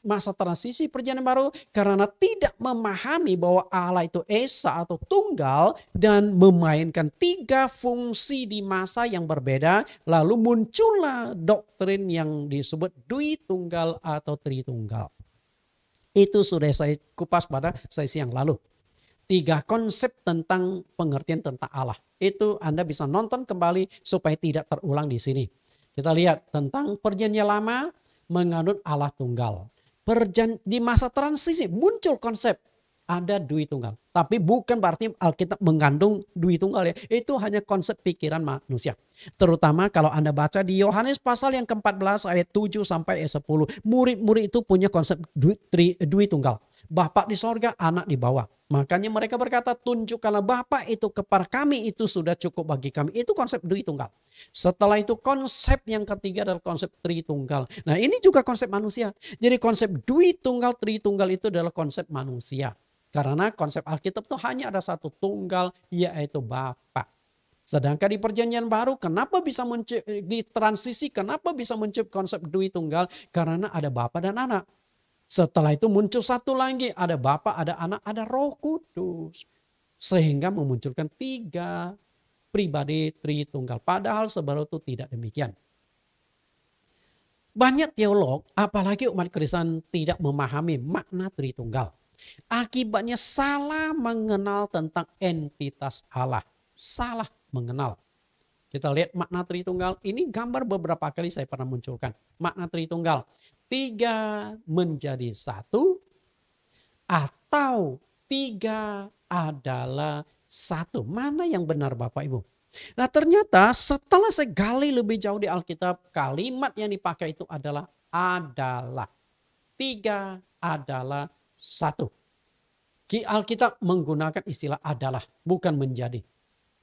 masa transisi perjanjian baru karena tidak memahami bahwa Allah itu Esa atau tunggal dan memainkan tiga fungsi di masa yang berbeda, lalu muncullah doktrin yang disebut Dwi Tunggal atau Tritunggal. Itu sudah saya kupas pada sesi yang lalu. Tiga konsep tentang pengertian tentang Allah. Itu Anda bisa nonton kembali supaya tidak terulang di sini. Kita lihat tentang perjanjian lama menganut Allah tunggal. Di masa transisi muncul konsep ada Dwi Tunggal. Tapi bukan berarti Alkitab mengandung Dwi Tunggal ya. Itu hanya konsep pikiran manusia. Terutama kalau Anda baca di Yohanes pasal yang ke-14 ayat 7 sampai ayat 10. Murid-murid itu punya konsep Dwi Tunggal. Bapa di sorga, anak di bawah. Makanya mereka berkata, tunjukkanlah Bapa itu kepada kami, itu sudah cukup bagi kami. Itu konsep Dwi Tunggal. Setelah itu konsep yang ketiga adalah konsep Tritunggal. Nah ini juga konsep manusia. Jadi konsep Dwi Tunggal, Tritunggal itu adalah konsep manusia. Karena konsep Alkitab itu hanya ada satu tunggal, yaitu Bapa. Sedangkan di perjanjian baru, kenapa bisa muncul di transisi, kenapa bisa muncul konsep Dwi Tunggal? Karena ada Bapa dan Anak. Setelah itu muncul satu lagi, ada Bapa, ada Anak, ada Roh Kudus. Sehingga memunculkan tiga pribadi Tritunggal. Padahal sebenarnya itu tidak demikian. Banyak teolog, apalagi umat Kristen tidak memahami makna Tritunggal. Akibatnya salah mengenal tentang entitas Allah. Salah mengenal. Kita lihat makna Tritunggal. Ini gambar beberapa kali saya pernah munculkan. Makna Tritunggal. Tiga menjadi satu atau tiga adalah satu. Mana yang benar Bapak Ibu? Nah ternyata setelah saya gali lebih jauh di Alkitab, kalimat yang dipakai itu adalah. Tiga adalah satu. Alkitab menggunakan istilah adalah, bukan menjadi.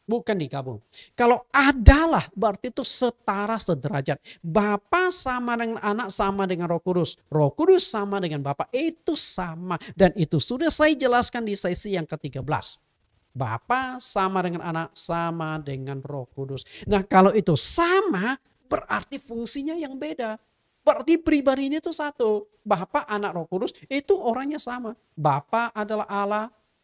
Bukan digabung. Kalau adalah berarti itu setara sederajat. Bapa sama dengan Anak sama dengan Roh Kudus. Roh Kudus sama dengan Bapa itu sama. Dan itu sudah saya jelaskan di sesi yang ke-13. Bapa sama dengan Anak sama dengan Roh Kudus. Nah kalau itu sama berarti fungsinya yang beda. Berarti pribadinya itu satu. Bapa, Anak, Roh Kudus itu orangnya sama. Bapa adalah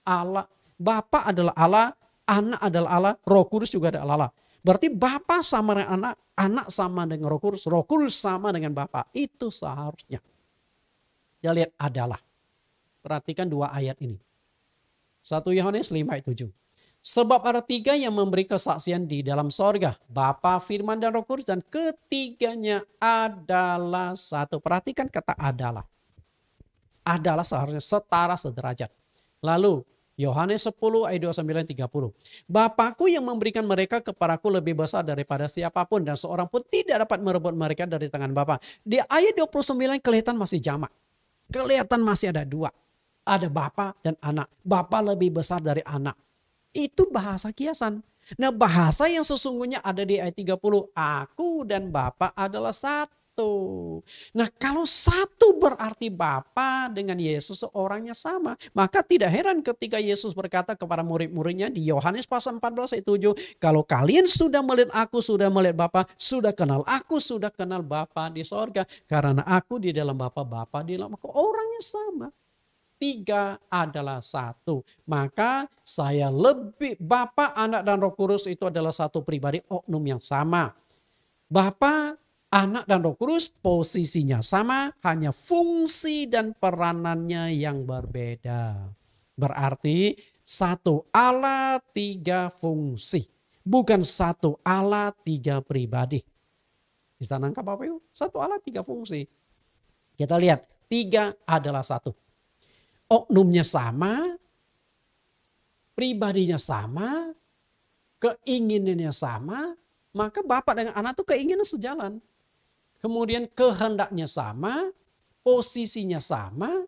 Allah. Bapa adalah Allah. Anak adalah Allah, Roh Kudus juga adalah Allah. Berarti Bapa sama dengan Anak, Anak sama dengan Roh Kudus sama dengan Bapa. Itu seharusnya. Ya lihat adalah. Perhatikan dua ayat ini. 1 Yohanes 5 ayat 7. Sebab ada tiga yang memberi kesaksian di dalam sorga. Bapa, Firman dan Roh Kudus, dan ketiganya adalah satu. Perhatikan kata adalah. Adalah seharusnya setara sederajat. Lalu Yohanes 10 ayat 29-30. Bapakku yang memberikan mereka kepadaku lebih besar daripada siapapun. Dan seorang pun tidak dapat merebut mereka dari tangan Bapa. Di ayat 29 kelihatan masih jamak. Kelihatan masih ada dua. Ada Bapa dan Anak. Bapa lebih besar dari Anak. Itu bahasa kiasan. Nah bahasa yang sesungguhnya ada di ayat 30. Aku dan Bapa adalah satu. Nah, kalau satu berarti Bapa dengan Yesus orangnya sama. Maka tidak heran ketika Yesus berkata kepada murid-muridnya di Yohanes pasal 14 ayat 7. Kalau kalian sudah melihat aku, sudah melihat Bapa, sudah kenal aku, sudah kenal Bapa di sorga. Karena aku di dalam Bapa, Bapa di dalam aku. Orangnya sama. Tiga adalah satu. Maka saya lebih, Bapa, Anak, dan Roh Kudus itu adalah satu pribadi oknum yang sama. Bapa, Anak, dan Roh Kudus posisinya sama, hanya fungsi dan peranannya yang berbeda. Berarti satu Allah tiga fungsi. Bukan satu Allah tiga pribadi. Bisa nangkap Bapak Ibu? Satu Allah tiga fungsi. Kita lihat, tiga adalah satu. Oknumnya sama, pribadinya sama, keinginannya sama, maka Bapak dengan Anak itu keinginan sejalan. Kemudian kehendaknya sama, posisinya sama,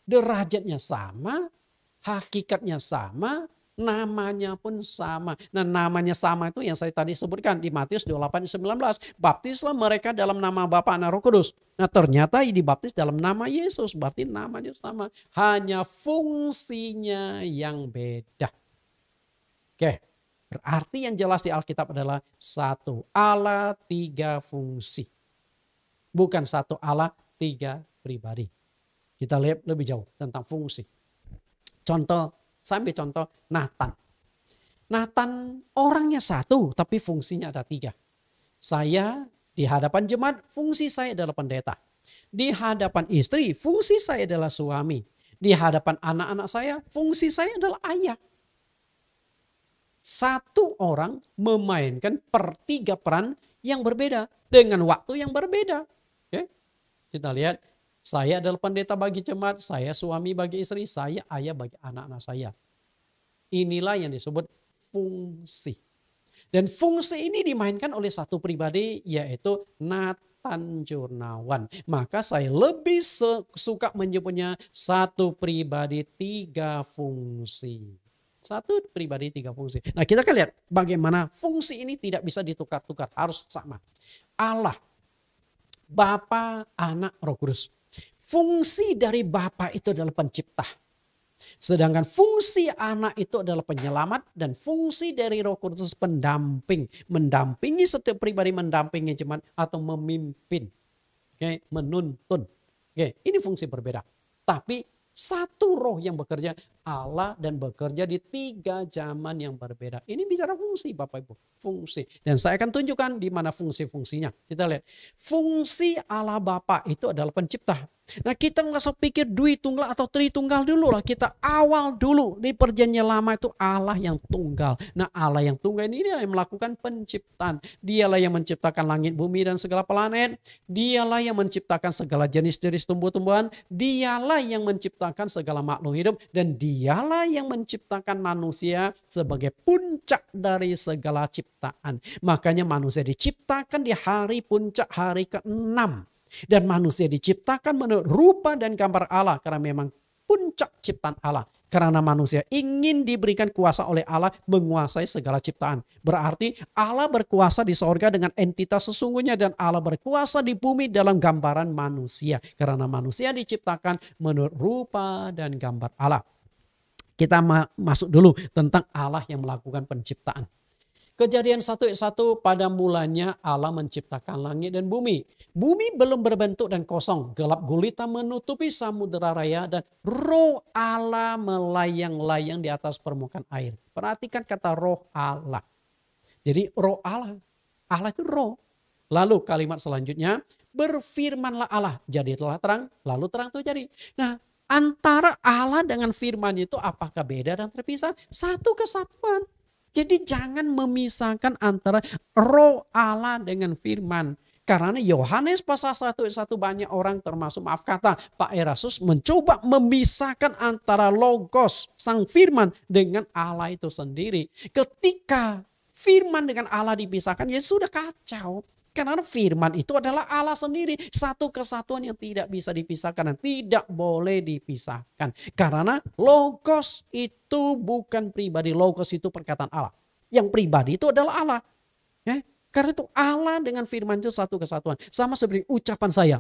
derajatnya sama, hakikatnya sama, namanya pun sama. Nah, namanya sama itu yang saya tadi sebutkan di Matius 28:19. Baptislah mereka dalam nama Bapa, Anak, Roh Kudus. Nah, ternyata dibaptis dalam nama Yesus, berarti namanya sama. Hanya fungsinya yang beda. Oke, berarti yang jelas di Alkitab adalah satu Allah tiga fungsi. Bukan satu Allah tiga pribadi. Kita lihat lebih jauh tentang fungsi. Sambil contoh Nathan. Nathan orangnya satu tapi fungsinya ada tiga. Saya di hadapan jemaat fungsi saya adalah pendeta. Di hadapan istri fungsi saya adalah suami. Di hadapan anak-anak saya fungsi saya adalah ayah. Satu orang memainkan tiga peran yang berbeda dengan waktu yang berbeda. Oke? Kita lihat, saya adalah pendeta bagi jemaat, saya suami bagi istri, saya ayah bagi anak-anak saya. Inilah yang disebut fungsi. Dan fungsi ini dimainkan oleh satu pribadi yaitu Nathan Jurnawan. Maka saya lebih suka menyebutnya satu pribadi tiga fungsi. Satu pribadi tiga fungsi. Nah, kita akan lihat bagaimana fungsi ini tidak bisa ditukar-tukar, harus sama. Allah, Bapa, Anak, Roh Kudus. Fungsi dari Bapa itu adalah pencipta. Sedangkan fungsi Anak itu adalah penyelamat dan fungsi dari Roh Kudus pendamping. Mendampingi setiap pribadi, mendampingi jemaat atau memimpin. Oke, menuntun. Oke, ini fungsi berbeda. Tapi satu roh yang bekerja, Allah, dan bekerja di tiga zaman yang berbeda. Ini bicara fungsi Bapak Ibu. Fungsi. Dan saya akan tunjukkan di mana fungsi-fungsinya. Kita lihat. Fungsi Allah Bapa itu adalah pencipta. Nah, kita nggak usah pikir dui tunggal atau tritunggal dulu lah. Kita awal dulu di perjanjian lama itu Allah yang tunggal. Nah, Allah yang tunggal ini dia yang melakukan penciptaan. Dialah yang menciptakan langit, bumi, dan segala planet. Dialah yang menciptakan segala jenis-jenis tumbuh-tumbuhan. Dialah yang menciptakan segala makhluk hidup. Dan dialah yang menciptakan manusia sebagai puncak dari segala ciptaan. Makanya manusia diciptakan di hari puncak, hari ke-6. Dan manusia diciptakan menurut rupa dan gambar Allah. Karena memang puncak ciptaan Allah. Karena manusia ingin diberikan kuasa oleh Allah menguasai segala ciptaan. Berarti Allah berkuasa di sorga dengan entitas sesungguhnya. Dan Allah berkuasa di bumi dalam gambaran manusia. Karena manusia diciptakan menurut rupa dan gambar Allah. Kita masuk dulu tentang Allah yang melakukan penciptaan. Kejadian 1:1, pada mulanya Allah menciptakan langit dan bumi. Bumi belum berbentuk dan kosong. Gelap gulita menutupi samudera raya dan roh Allah melayang-layang di atas permukaan air. Perhatikan kata roh Allah. Jadi roh Allah. Allah itu roh. Lalu kalimat selanjutnya, berfirmanlah Allah. Jadi telah terang, lalu terang itu jadi. Nah, antara Allah dengan firman itu apakah beda dan terpisah? Satu kesatuan. Jadi jangan memisahkan antara roh Allah dengan firman. Karena Yohanes pasal 1:1 banyak orang termasuk maaf kata Pak Erasmus mencoba memisahkan antara logos sang firman dengan Allah itu sendiri. Ketika firman dengan Allah dipisahkan ya sudah kacau. Karena firman itu adalah Allah sendiri. Satu kesatuan yang tidak bisa dipisahkan dan tidak boleh dipisahkan. Karena logos itu bukan pribadi. Logos itu perkataan Allah. Yang pribadi itu adalah Allah. Ya? Karena itu Allah dengan firman itu satu kesatuan. Sama seperti ucapan saya.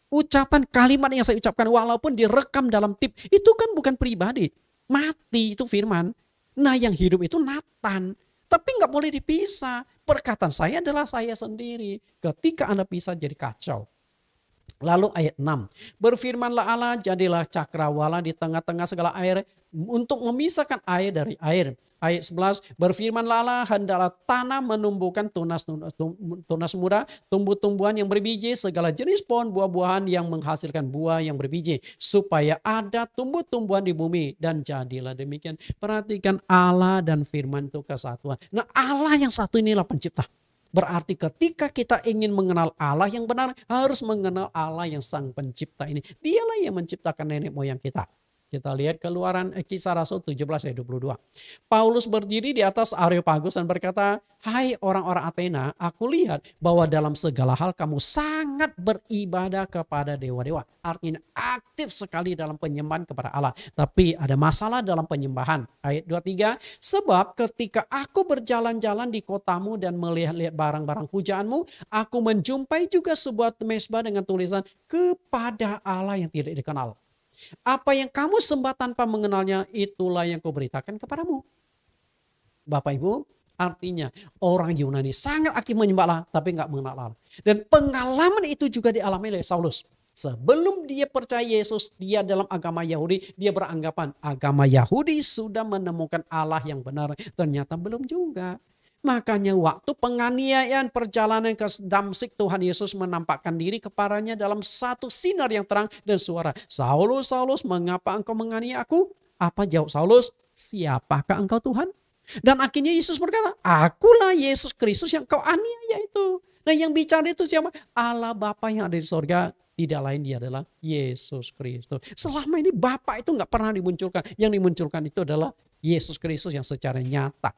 Ucapan kalimat yang saya ucapkan walaupun direkam dalam tip. Itu kan bukan pribadi. Mati itu firman. Nah yang hidup itu Nathan. Tapi nggak boleh dipisah. Perkataan saya adalah saya sendiri. Ketika Anda pisah jadi kacau. Lalu ayat 6. Berfirmanlah Allah, jadilah cakrawala di tengah-tengah segala air untuk memisahkan air dari air. Ayat 11. Berfirmanlah Allah, hendaklah tanah menumbuhkan tunas muda, tumbuh-tumbuhan yang berbiji, segala jenis pohon buah-buahan yang menghasilkan buah yang berbiji. Supaya ada tumbuh-tumbuhan di bumi. Dan jadilah demikian. Perhatikan Allah dan firman itu kesatuan. Nah Allah yang satu inilah pencipta. Berarti ketika kita ingin mengenal Allah yang benar, harus mengenal Allah yang sang pencipta ini. Dialah yang menciptakan nenek moyang kita. Kita lihat Keluaran Kisah Rasul 17 ayat 22. Paulus berdiri di atas Areopagus dan berkata, hai orang-orang Athena, aku lihat bahwa dalam segala hal kamu sangat beribadah kepada dewa-dewa. Artinya aktif sekali dalam penyembahan kepada Allah. Tapi ada masalah dalam penyembahan. Ayat 23, sebab ketika aku berjalan-jalan di kotamu dan melihat-lihat barang-barang pujaanmu, aku menjumpai juga sebuah mezbah dengan tulisan kepada Allah yang tidak dikenal. Apa yang kamu sembah tanpa mengenalnya, itulah yang kuberitakan kepadamu. Bapak Ibu, artinya orang Yunani sangat aktif menyembah Allah, tapi nggak mengenal Allah. Dan pengalaman itu juga dialami oleh Saulus. Sebelum dia percaya Yesus, dia dalam agama Yahudi, dia beranggapan agama Yahudi sudah menemukan Allah yang benar. Ternyata belum juga. Makanya waktu penganiayaan perjalanan ke Damsik, Tuhan Yesus menampakkan diri kepadanya dalam satu sinar yang terang dan suara. Saulus, Saulus, mengapa engkau menganiaya aku? Apa jawab Saulus? Siapakah engkau Tuhan? Dan akhirnya Yesus berkata, akulah Yesus Kristus yang kau aniaya itu. Nah yang bicara itu siapa? Allah Bapa yang ada di sorga. Tidak lain dia adalah Yesus Kristus. Selama ini Bapa itu nggak pernah dimunculkan. Yang dimunculkan itu adalah Yesus Kristus yang secara nyata.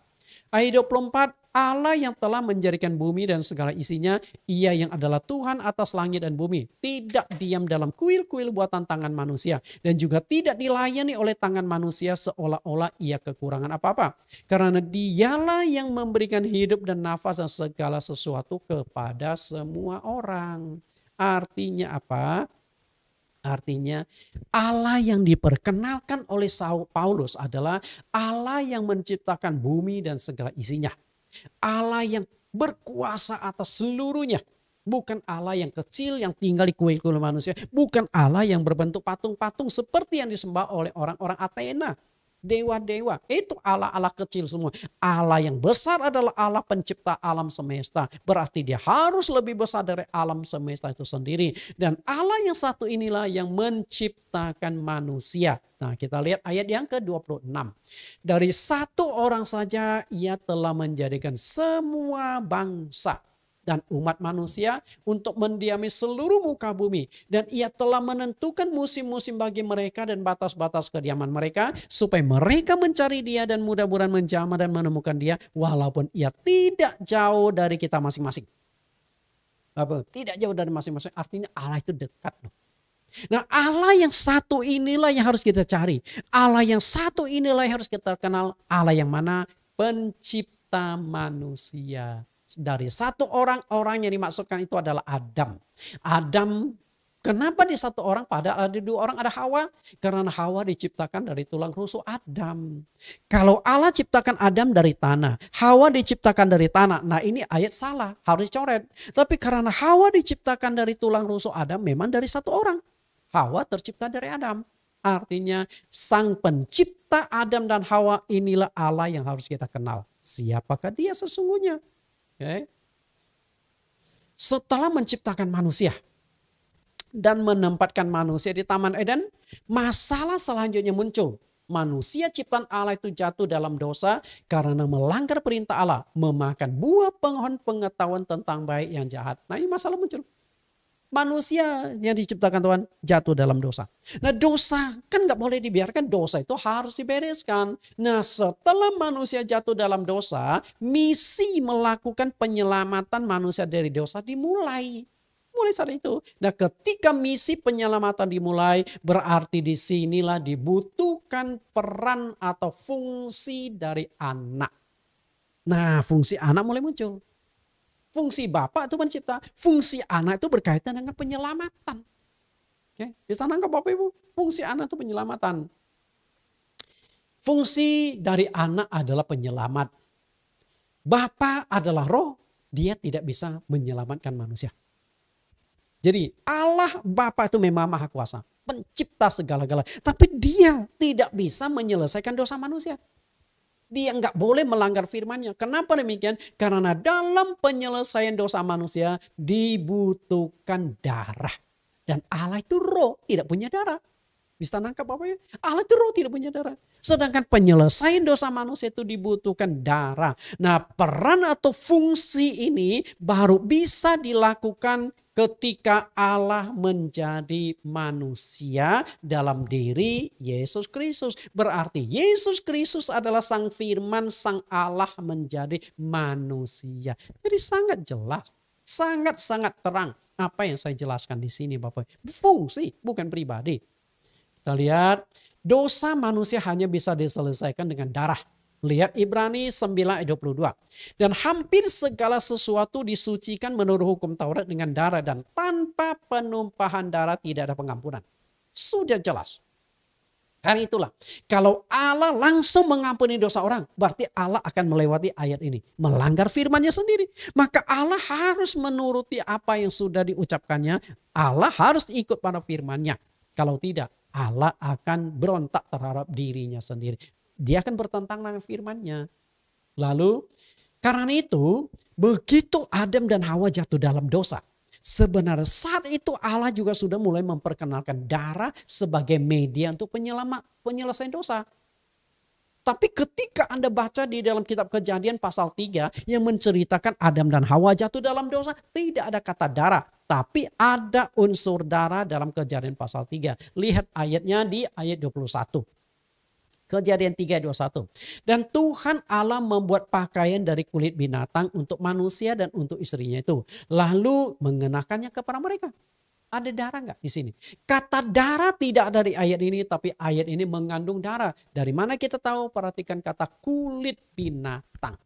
Ayat 24, Allah yang telah menjadikan bumi dan segala isinya, ia yang adalah Tuhan atas langit dan bumi, tidak diam dalam kuil-kuil buatan tangan manusia, dan juga tidak dilayani oleh tangan manusia seolah-olah ia kekurangan apa-apa. Karena dialah yang memberikan hidup dan nafas dan segala sesuatu kepada semua orang. Artinya apa? Artinya Allah yang diperkenalkan oleh Paulus adalah Allah yang menciptakan bumi dan segala isinya. Allah yang berkuasa atas seluruhnya. Bukan Allah yang kecil yang tinggal di kuil-kuil manusia. Bukan Allah yang berbentuk patung-patung seperti yang disembah oleh orang-orang Athena. Dewa-dewa itu Allah-Allah kecil semua. Allah yang besar adalah Allah pencipta alam semesta. Berarti dia harus lebih besar dari alam semesta itu sendiri. Dan Allah yang satu inilah yang menciptakan manusia. Nah kita lihat ayat yang ke-26. Dari satu orang saja ia telah menjadikan semua bangsa dan umat manusia untuk mendiami seluruh muka bumi. Dan ia telah menentukan musim-musim bagi mereka dan batas-batas kediaman mereka. Supaya mereka mencari dia dan mudah-mudahan menjamah dan menemukan dia. Walaupun ia tidak jauh dari kita masing-masing. Tidak jauh dari masing-masing, artinya Allah itu dekat. Nah Allah yang satu inilah yang harus kita cari. Allah yang satu inilah yang harus kita kenal. Allah yang mana? Pencipta manusia. Dari satu orang yang dimaksudkan itu adalah Adam. Adam, kenapa di satu orang padahal ada dua orang, ada Hawa? Karena Hawa diciptakan dari tulang rusuk Adam. Kalau Allah ciptakan Adam dari tanah, Hawa diciptakan dari tanah. Nah ini ayat salah, harus dicoret. Tapi karena Hawa diciptakan dari tulang rusuk Adam, memang dari satu orang. Hawa tercipta dari Adam. Artinya sang pencipta Adam dan Hawa inilah Allah yang harus kita kenal. Siapakah dia sesungguhnya? Okay. Setelah menciptakan manusia dan menempatkan manusia di Taman Eden, masalah selanjutnya muncul. Manusia ciptaan Allah itu jatuh dalam dosa karena melanggar perintah Allah, memakan buah pohon pengetahuan tentang baik yang jahat. Nah ini masalah muncul. Manusia yang diciptakan Tuhan jatuh dalam dosa. Nah dosa kan gak boleh dibiarkan, dosa itu harus dibereskan. Nah setelah manusia jatuh dalam dosa, misi melakukan penyelamatan manusia dari dosa dimulai. Mulai saat itu. Nah ketika misi penyelamatan dimulai, berarti disinilah dibutuhkan peran atau fungsi dari anak. Nah fungsi anak mulai muncul. Fungsi Bapa itu mencipta, fungsi anak itu berkaitan dengan penyelamatan. Oke, bisa nangkap Bapak Ibu? Fungsi anak itu penyelamatan. Fungsi dari anak adalah penyelamat. Bapa adalah roh, dia tidak bisa menyelamatkan manusia. Jadi Allah Bapa itu memang maha kuasa, pencipta segala-galanya. Tapi dia tidak bisa menyelesaikan dosa manusia. Dia nggak boleh melanggar firman-Nya. Kenapa demikian? Karena dalam penyelesaian dosa manusia dibutuhkan darah. Dan Allah itu roh, tidak punya darah. Bisa nangkap apa ya? Allah itu roh, tidak punya darah. Sedangkan penyelesaian dosa manusia itu dibutuhkan darah. Nah, peran atau fungsi ini baru bisa dilakukan ketika Allah menjadi manusia dalam diri Yesus Kristus. Berarti Yesus Kristus adalah Sang Firman, Sang Allah menjadi manusia. Jadi sangat jelas, sangat-sangat terang apa yang saya jelaskan di sini Bapak. Fungsi, bukan pribadi. Kita lihat, dosa manusia hanya bisa diselesaikan dengan darah. Lihat Ibrani 9 ayat 22. Dan hampir segala sesuatu disucikan menurut hukum Taurat dengan darah. Dan tanpa penumpahan darah tidak ada pengampunan. Sudah jelas. Karena itulah, kalau Allah langsung mengampuni dosa orang, berarti Allah akan melewati ayat ini. Melanggar firman-Nya sendiri. Maka Allah harus menuruti apa yang sudah diucapkannya. Allah harus ikut pada firman-Nya. Kalau tidak, Allah akan berontak terhadap dirinya sendiri. Dia akan bertentangan dengan firman-Nya. Lalu karena itu begitu Adam dan Hawa jatuh dalam dosa. Sebenarnya saat itu Allah juga sudah mulai memperkenalkan darah sebagai media untuk penyelesaian dosa. Tapi ketika Anda baca di dalam kitab Kejadian pasal 3 yang menceritakan Adam dan Hawa jatuh dalam dosa, tidak ada kata darah. Tapi ada unsur darah dalam Kejadian pasal 3. Lihat ayatnya di ayat 21. Kejadian 3 ayat 21. Dan Tuhan Allah membuat pakaian dari kulit binatang untuk manusia dan untuk istrinya itu. Lalu mengenakannya kepada mereka. Ada darah nggak di sini? Kata darah tidak ada di ayat ini, tapi ayat ini mengandung darah. Dari mana kita tahu? Perhatikan kata kulit binatang.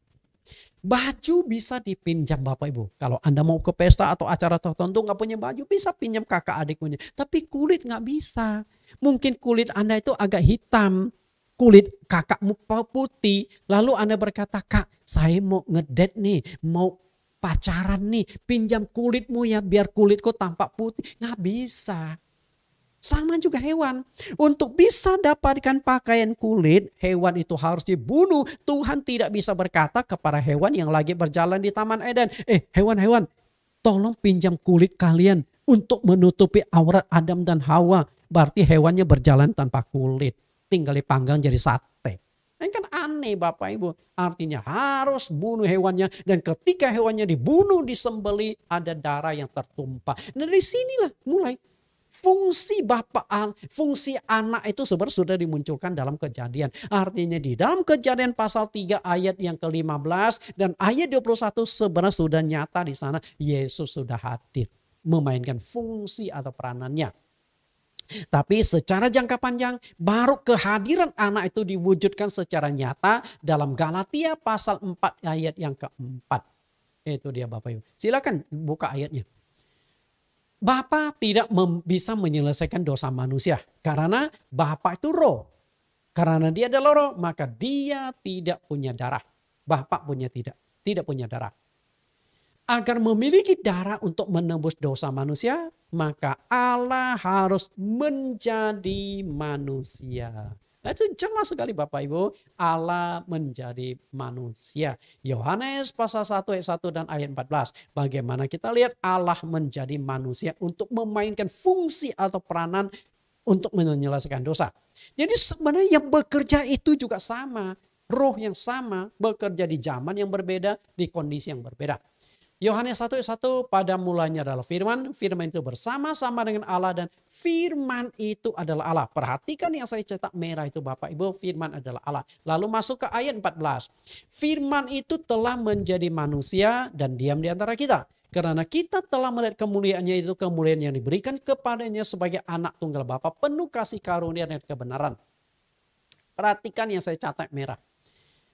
Baju bisa dipinjam Bapak Ibu. Kalau Anda mau ke pesta atau acara tertentu nggak punya baju, bisa pinjam kakak adik punya. Tapi kulit nggak bisa. Mungkin kulit Anda itu agak hitam. Kulit kakakmu putih. Lalu Anda berkata, Kak saya mau ngedate nih, mau pacaran nih, pinjam kulitmu ya biar kulitku tampak putih. Nggak bisa. Sama juga hewan. Untuk bisa dapatkan pakaian kulit, hewan itu harus dibunuh. Tuhan tidak bisa berkata kepada hewan yang lagi berjalan di Taman Eden, hewan-hewan, tolong pinjam kulit kalian untuk menutupi aurat Adam dan Hawa. Berarti hewannya berjalan tanpa kulit. Tinggal dipanggang jadi sate. Ini kan aneh Bapak Ibu. Artinya harus bunuh hewannya. Dan ketika hewannya dibunuh, disembeli, ada darah yang tertumpah. Nah dari sinilah mulai fungsi fungsi anak itu sebenarnya sudah dimunculkan dalam Kejadian. Artinya di dalam Kejadian pasal 3 ayat yang ke-15 dan ayat 21 sebenarnya sudah nyata di sana. Yesus sudah hadir memainkan fungsi atau peranannya. Tapi secara jangka panjang baru kehadiran anak itu diwujudkan secara nyata dalam Galatia pasal 4 ayat yang ke-4. Itu dia Bapak Ibu. Silakan buka ayatnya. Bapa tidak bisa menyelesaikan dosa manusia karena Bapa itu roh. Karena dia adalah roh, maka dia tidak punya darah. Bapa punya tidak punya darah. Agar memiliki darah untuk menebus dosa manusia, maka Allah harus menjadi manusia. Itu jelas sekali Bapak Ibu, Allah menjadi manusia. Yohanes pasal 1 ayat 1 dan ayat 14. Bagaimana kita lihat Allah menjadi manusia untuk memainkan fungsi atau peranan untuk menyelesaikan dosa. Jadi sebenarnya yang bekerja itu juga sama. Roh yang sama bekerja di zaman yang berbeda, di kondisi yang berbeda. Yohanes 1 ayat 1, pada mulanya adalah firman, firman itu bersama-sama dengan Allah dan firman itu adalah Allah. Perhatikan yang saya cetak merah itu Bapak Ibu, firman adalah Allah. Lalu masuk ke ayat 14. Firman itu telah menjadi manusia dan diam di antara kita. Karena kita telah melihat kemuliaannya itu kemuliaan yang diberikan kepadanya sebagai anak tunggal Bapa penuh kasih karunia dan kebenaran. Perhatikan yang saya catat merah.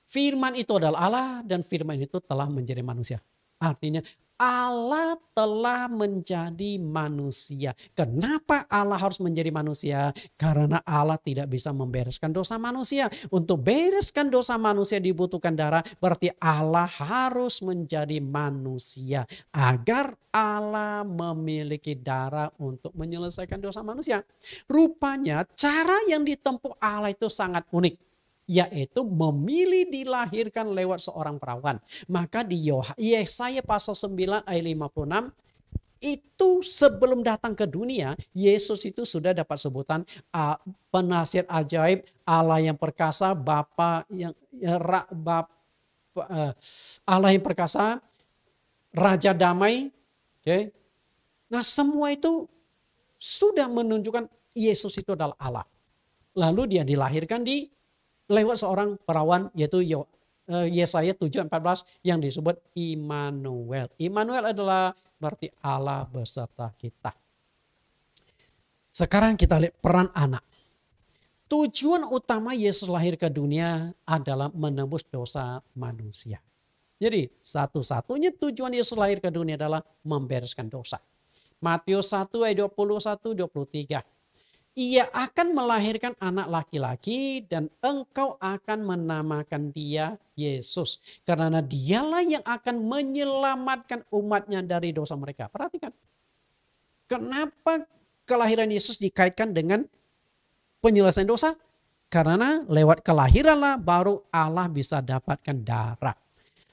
Firman itu adalah Allah dan firman itu telah menjadi manusia. Artinya Allah telah menjadi manusia. Kenapa Allah harus menjadi manusia? Karena Allah tidak bisa membereskan dosa manusia. Untuk bereskan dosa manusia dibutuhkan darah. Berarti Allah harus menjadi manusia. Agar Allah memiliki darah untuk menyelesaikan dosa manusia. Rupanya cara yang ditempuh Allah itu sangat unik. Yaitu memilih dilahirkan lewat seorang perawan. Maka di Yesaya pasal 9 ayat 56 itu sebelum datang ke dunia, Yesus itu sudah dapat sebutan penasihat ajaib, Allah yang perkasa, Allah yang perkasa, Raja damai. Okay. Nah semua itu sudah menunjukkan Yesus itu adalah Allah. Lalu dia dilahirkan lewat seorang perawan yaitu Yesaya 7:14 yang disebut Immanuel. Immanuel adalah berarti Allah beserta kita. Sekarang kita lihat peran anak. Tujuan utama Yesus lahir ke dunia adalah menebus dosa manusia. Jadi satu-satunya tujuan Yesus lahir ke dunia adalah membereskan dosa. Matius 1 ayat 21-23. Ia akan melahirkan anak laki-laki dan engkau akan menamakan dia Yesus. Karena dialah yang akan menyelamatkan umatnya dari dosa mereka. Perhatikan. Kenapa kelahiran Yesus dikaitkan dengan penyelesaian dosa? Karena lewat kelahiranlah baru Allah bisa dapatkan darah.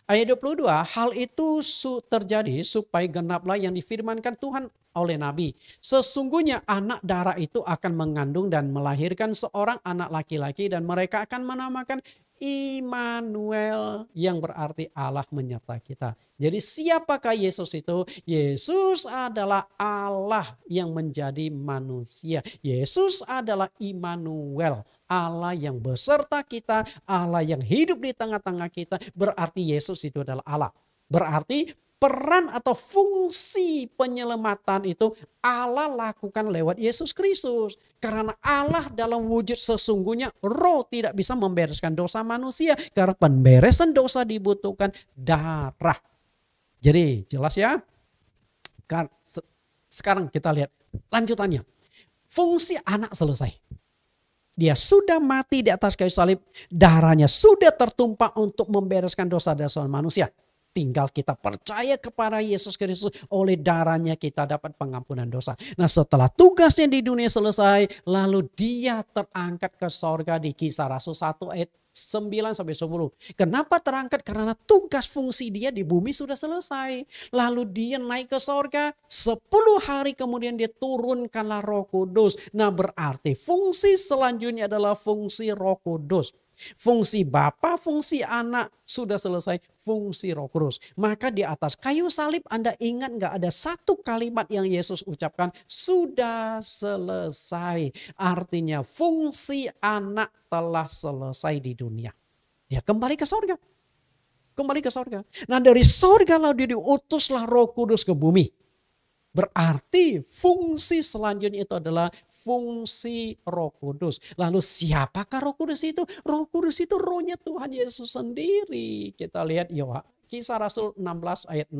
Ayat 22, hal itu terjadi supaya genaplah yang difirmankan Tuhan oleh Nabi. Sesungguhnya anak darah itu akan mengandung dan melahirkan seorang anak laki-laki dan mereka akan menamakan Immanuel yang berarti Allah menyertai kita. Jadi siapakah Yesus itu? Yesus adalah Allah yang menjadi manusia. Yesus adalah Immanuel. Allah yang beserta kita, Allah yang hidup di tengah-tengah kita, berarti Yesus itu adalah Allah. Berarti peran atau fungsi penyelamatan itu Allah lakukan lewat Yesus Kristus. Karena Allah dalam wujud sesungguhnya roh tidak bisa membereskan dosa manusia. Karena pemberesan dosa dibutuhkan darah. Jadi jelas ya. Sekarang kita lihat lanjutannya. Fungsi anak selesai. Dia sudah mati di atas kayu salib. Darahnya sudah tertumpah untuk membereskan dosa-dosa manusia. Tinggal kita percaya kepada Yesus Kristus. Oleh darahnya kita dapat pengampunan dosa. Nah setelah tugasnya di dunia selesai. Lalu dia terangkat ke sorga di Kisah Rasul 1 ayat 9-10. Kenapa terangkat? Karena tugas fungsi dia di bumi sudah selesai. Lalu dia naik ke sorga. 10 hari kemudian dia turunkanlah Roh Kudus. Nah berarti fungsi selanjutnya adalah fungsi Roh Kudus. Fungsi Bapa, fungsi anak sudah selesai, fungsi Roh Kudus. Maka di atas kayu salib Anda ingat gak ada satu kalimat yang Yesus ucapkan sudah selesai. Artinya fungsi anak telah selesai di dunia. Dia kembali ke sorga. Kembali ke sorga. Nah dari sorga lalu diutuslah Roh Kudus ke bumi. Berarti fungsi selanjutnya itu adalah fungsi Roh Kudus. Lalu siapakah Roh Kudus itu? Roh Kudus itu rohnya Tuhan Yesus sendiri. Kita lihat Kisah Rasul 16 ayat 6.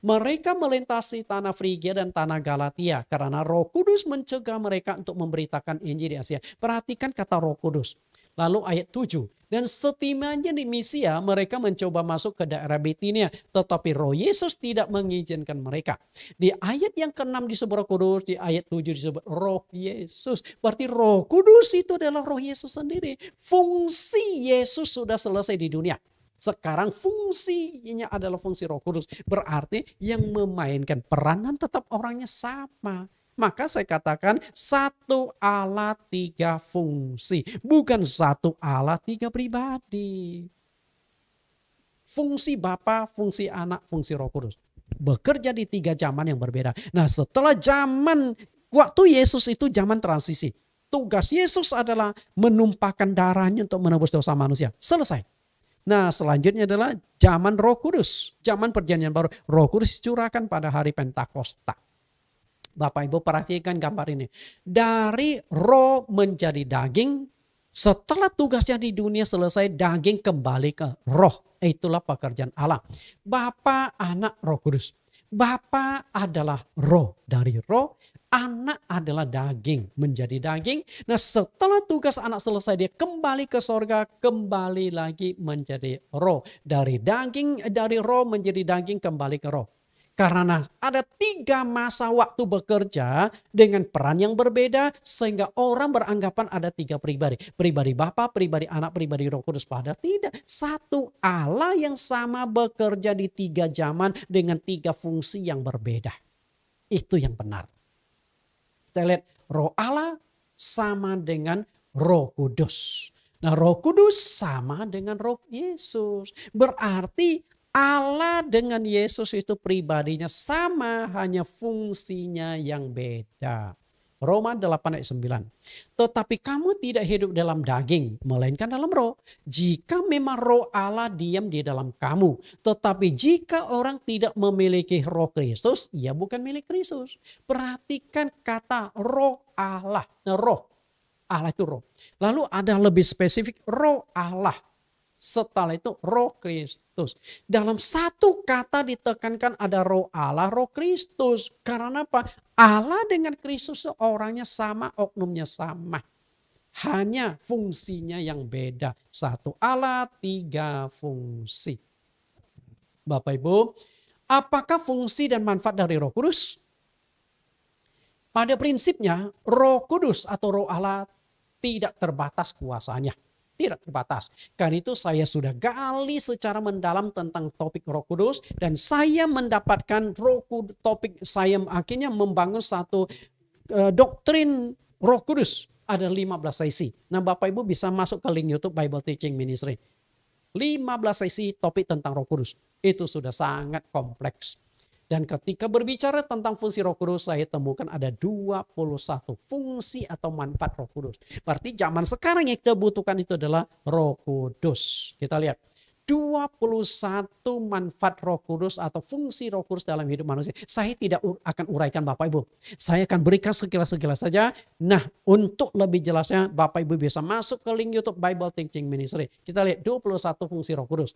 Mereka melintasi tanah Frigia dan tanah Galatia karena Roh Kudus mencegah mereka untuk memberitakan Injil di Asia. Perhatikan kata Roh Kudus. Lalu ayat 7. Dan setibanya di Misia mereka mencoba masuk ke daerah Bitinia. Tetapi Roh Yesus tidak mengizinkan mereka. Di ayat yang ke-6 disebut Roh Kudus. Di ayat 7 disebut Roh Yesus. Berarti Roh Kudus itu adalah Roh Yesus sendiri. Fungsi Yesus sudah selesai di dunia. Sekarang fungsinya adalah fungsi Roh Kudus. Berarti yang memainkan peranan tetap orangnya sama. Maka saya katakan satu Allah tiga fungsi. Bukan satu Allah tiga pribadi. Fungsi Bapa, fungsi Anak, fungsi Roh Kudus. Bekerja di 3 zaman yang berbeda. Nah setelah waktu Yesus itu zaman transisi. Tugas Yesus adalah menumpahkan darahnya untuk menebus dosa manusia. Selesai. Nah selanjutnya adalah zaman Roh Kudus. Zaman perjanjian baru. Roh Kudus dicurahkan pada hari Pentakosta. Bapak Ibu perhatikan gambar ini. Dari roh menjadi daging, Setelah tugasnya di dunia selesai, daging kembali ke roh. Itulah pekerjaan Allah. Bapa, Anak, Roh Kudus. Bapa adalah roh, dari roh. Anak adalah daging, menjadi daging. Nah, setelah tugas anak selesai, dia kembali ke sorga, kembali lagi menjadi roh. Dari daging, dari roh menjadi daging, kembali ke roh. Karena ada 3 masa waktu bekerja dengan peran yang berbeda, sehingga orang beranggapan ada 3 pribadi. Pribadi Bapa, pribadi Anak, pribadi Roh Kudus. Padahal tidak. Satu Allah yang sama bekerja di 3 zaman dengan 3 fungsi yang berbeda. Itu yang benar. Kita lihat roh Allah sama dengan Roh Kudus. Nah, Roh Kudus sama dengan Roh Yesus. Berarti Allah dengan Yesus itu pribadinya sama, hanya fungsinya yang beda. Roma 8 ayat 9. Tetapi kamu tidak hidup dalam daging, melainkan dalam roh. Jika memang roh Allah diam di dalam kamu. Tetapi jika orang tidak memiliki roh Kristus, ia bukan milik Kristus. Perhatikan kata roh Allah. Nah, roh Allah itu roh. Lalu ada lebih spesifik roh Allah. Setelah itu roh Kristus. Dalam satu kata ditekankan ada roh Allah, roh Kristus. Karena apa? Allah dengan Kristus orangnya sama, oknumnya sama. Hanya fungsinya yang beda. Satu Allah, 3 fungsi. Bapak Ibu, apakah fungsi dan manfaat dari Roh Kudus? Pada prinsipnya Roh Kudus atau Roh Allah tidak terbatas kuasanya. Tidak terbatas. Karena itu saya sudah gali secara mendalam tentang topik Roh Kudus. Dan saya mendapatkan topik, saya akhirnya membangun satu doktrin Roh Kudus. Ada 15 sesi. Nah, Bapak Ibu bisa masuk ke link YouTube Bible Teaching Ministry. 15 sesi topik tentang Roh Kudus. Itu sudah sangat kompleks. Dan ketika berbicara tentang fungsi Roh Kudus, saya temukan ada 21 fungsi atau manfaat Roh Kudus. Berarti zaman sekarang yang kita butuhkan itu adalah Roh Kudus. Kita lihat 21 manfaat Roh Kudus atau fungsi Roh Kudus dalam hidup manusia. Saya tidak akan uraikan Bapak Ibu. Saya akan berikan sekilas-sekilas saja. Nah, untuk lebih jelasnya Bapak Ibu bisa masuk ke link YouTube Bible Teaching Ministry. Kita lihat 21 fungsi Roh Kudus.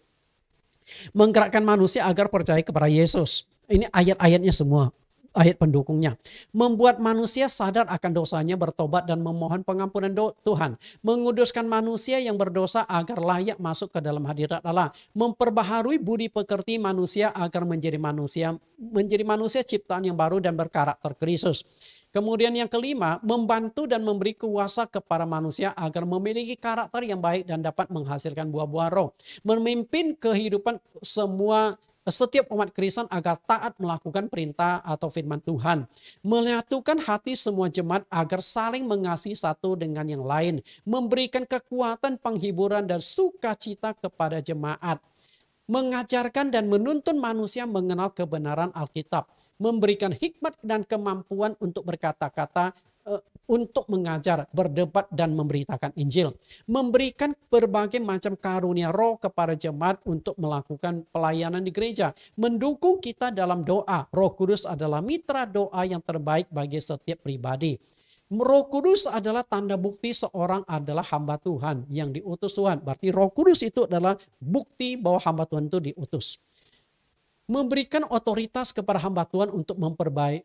Menggerakkan manusia agar percaya kepada Yesus. Ini ayat-ayatnya semua, ayat pendukungnya. Membuat manusia sadar akan dosanya, bertobat dan memohon pengampunan Tuhan. Menguduskan manusia yang berdosa agar layak masuk ke dalam hadirat Allah. Memperbaharui budi pekerti manusia agar menjadi manusia ciptaan yang baru dan berkarakter Kristus. Kemudian yang kelima, membantu dan memberi kuasa kepada manusia agar memiliki karakter yang baik dan dapat menghasilkan buah-buah roh. Memimpin kehidupan setiap umat Kristen agar taat melakukan perintah atau firman Tuhan. Menyatukan hati semua jemaat agar saling mengasihi satu dengan yang lain. Memberikan kekuatan, penghiburan dan sukacita kepada jemaat. Mengajarkan dan menuntun manusia mengenal kebenaran Alkitab. Memberikan hikmat dan kemampuan untuk berkata-kata, untuk mengajar, berdebat dan memberitakan Injil. Memberikan berbagai macam karunia roh kepada jemaat untuk melakukan pelayanan di gereja. Mendukung kita dalam doa. Roh Kudus adalah mitra doa yang terbaik bagi setiap pribadi. Roh Kudus adalah tanda bukti seorang adalah hamba Tuhan yang diutus Tuhan. Berarti Roh Kudus itu adalah bukti bahwa hamba Tuhan itu diutus. Memberikan otoritas kepada hamba Tuhan untuk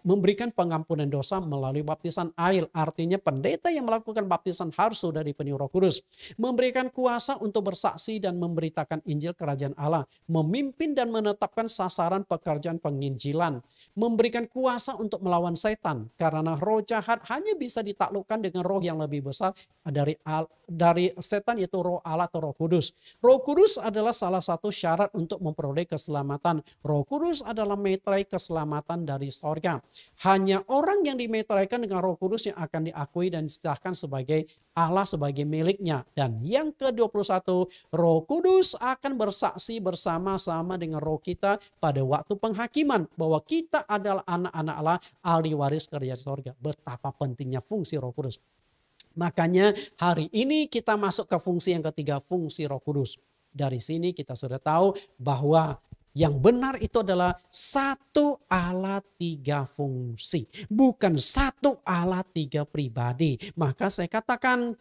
memberikan pengampunan dosa melalui baptisan air. Artinya pendeta yang melakukan baptisan harus sudah dipenuhi Roh Kudus. Memberikan kuasa untuk bersaksi dan memberitakan Injil Kerajaan Allah. Memimpin dan menetapkan sasaran pekerjaan penginjilan. Memberikan kuasa untuk melawan setan. Karena roh jahat hanya bisa ditaklukkan dengan roh yang lebih besar dari setan, yaitu roh Allah atau Roh Kudus. Roh Kudus adalah salah satu syarat untuk memperoleh keselamatan. Roh Kudus adalah meterai keselamatan dari sorga. Hanya orang yang dimeteraikan dengan Roh Kudus yang akan diakui dan disahkan sebagai Allah, sebagai miliknya. Dan yang ke-21, Roh Kudus akan bersaksi bersama-sama dengan roh kita pada waktu penghakiman bahwa kita adalah anak-anak Allah, ahli waris kerajaan sorga. Betapa pentingnya fungsi Roh Kudus. Makanya hari ini kita masuk ke fungsi yang ketiga, fungsi Roh Kudus. Dari sini kita sudah tahu bahwa yang benar itu adalah satu Allah 3 fungsi. Bukan satu Allah 3 pribadi. Maka saya katakan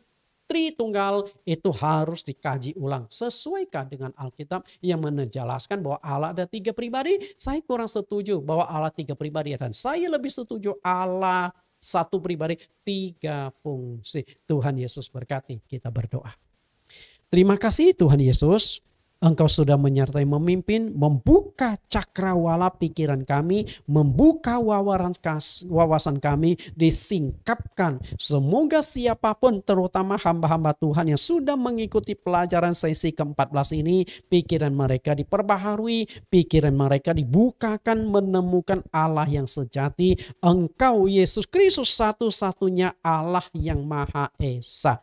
Tritunggal itu harus dikaji ulang. Sesuaikah dengan Alkitab yang menjelaskan bahwa Allah ada 3 pribadi? Saya kurang setuju bahwa Allah 3 pribadi, dan saya lebih setuju Allah 1 pribadi 3 fungsi. Tuhan Yesus berkati. Kita berdoa. Terima kasih Tuhan Yesus. Engkau sudah menyertai, memimpin, membuka cakrawala pikiran kami, membuka wawasan kami, disingkapkan. Semoga siapapun, terutama hamba-hamba Tuhan yang sudah mengikuti pelajaran sesi ke-14 ini, pikiran mereka diperbaharui, pikiran mereka dibukakan, menemukan Allah yang sejati. Engkau Yesus Kristus satu-satunya Allah yang Maha Esa.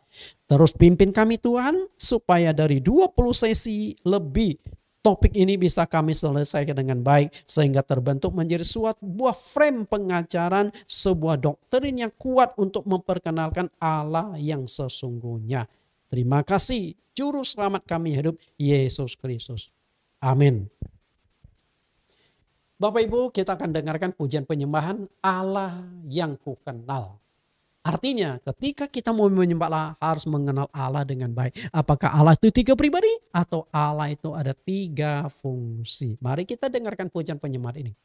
Terus pimpin kami Tuhan, supaya dari 20 sesi lebih topik ini bisa kami selesaikan dengan baik, sehingga terbentuk menjadi sebuah frame pengajaran, sebuah doktrin yang kuat untuk memperkenalkan Allah yang sesungguhnya. Terima kasih Juru Selamat kami hidup, Yesus Kristus. Amin. Bapak Ibu, kita akan dengarkan pujian penyembahan Allah yang Kukenal. Artinya ketika kita mau menyembah Allah, harus mengenal Allah dengan baik. Apakah Allah itu 3 pribadi atau Allah itu ada 3 fungsi? Mari kita dengarkan pujian penyembahan ini.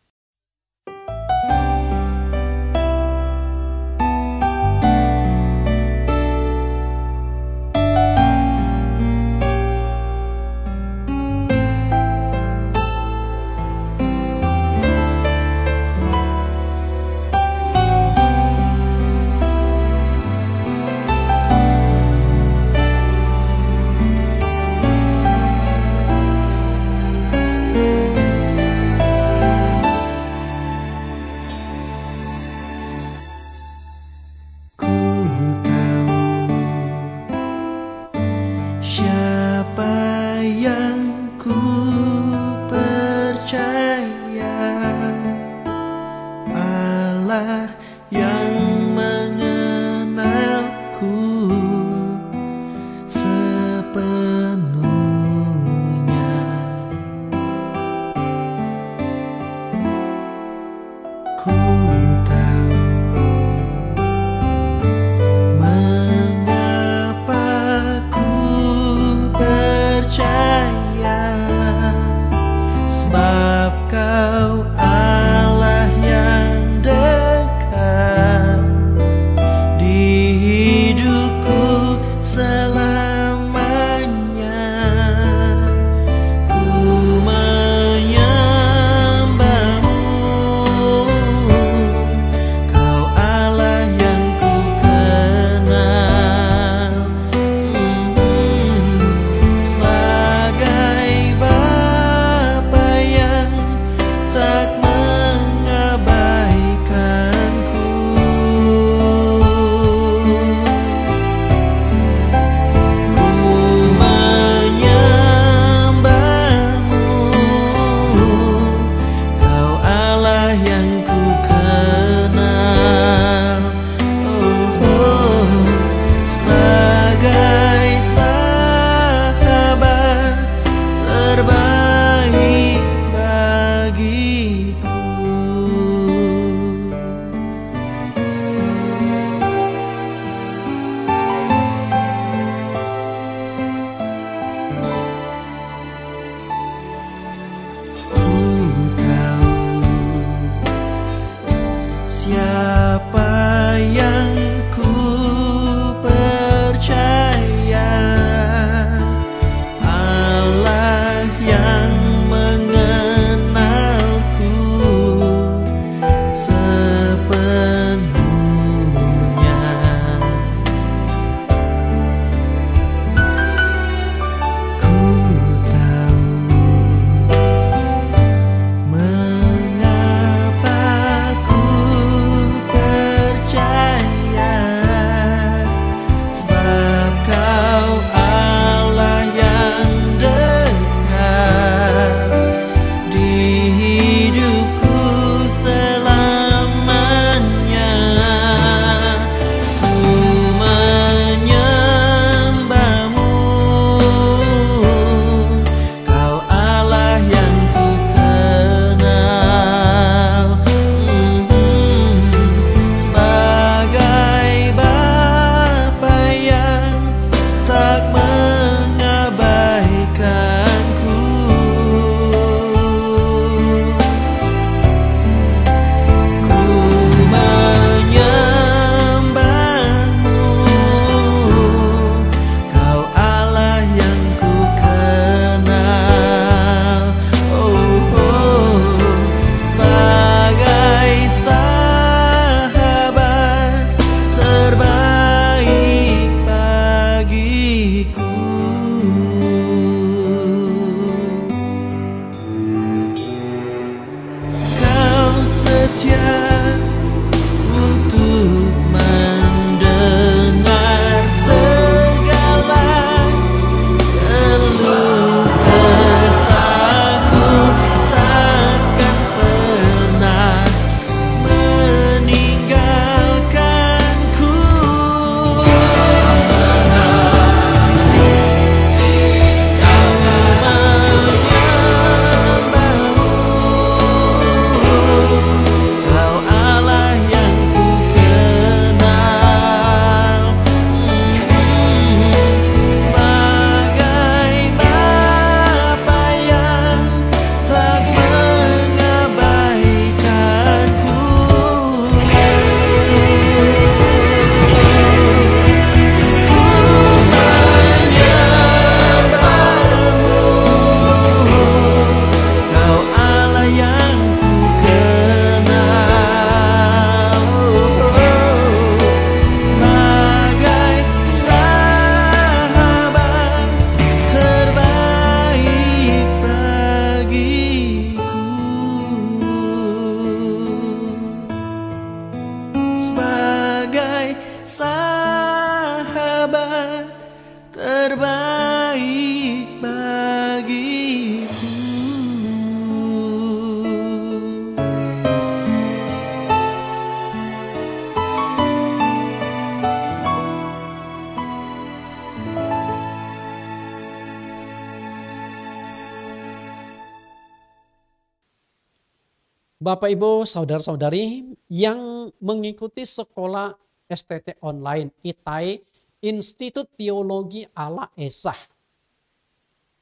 Bapak Ibu saudara-saudari yang mengikuti sekolah STT online ITAI Institut Teologi Allah Esa.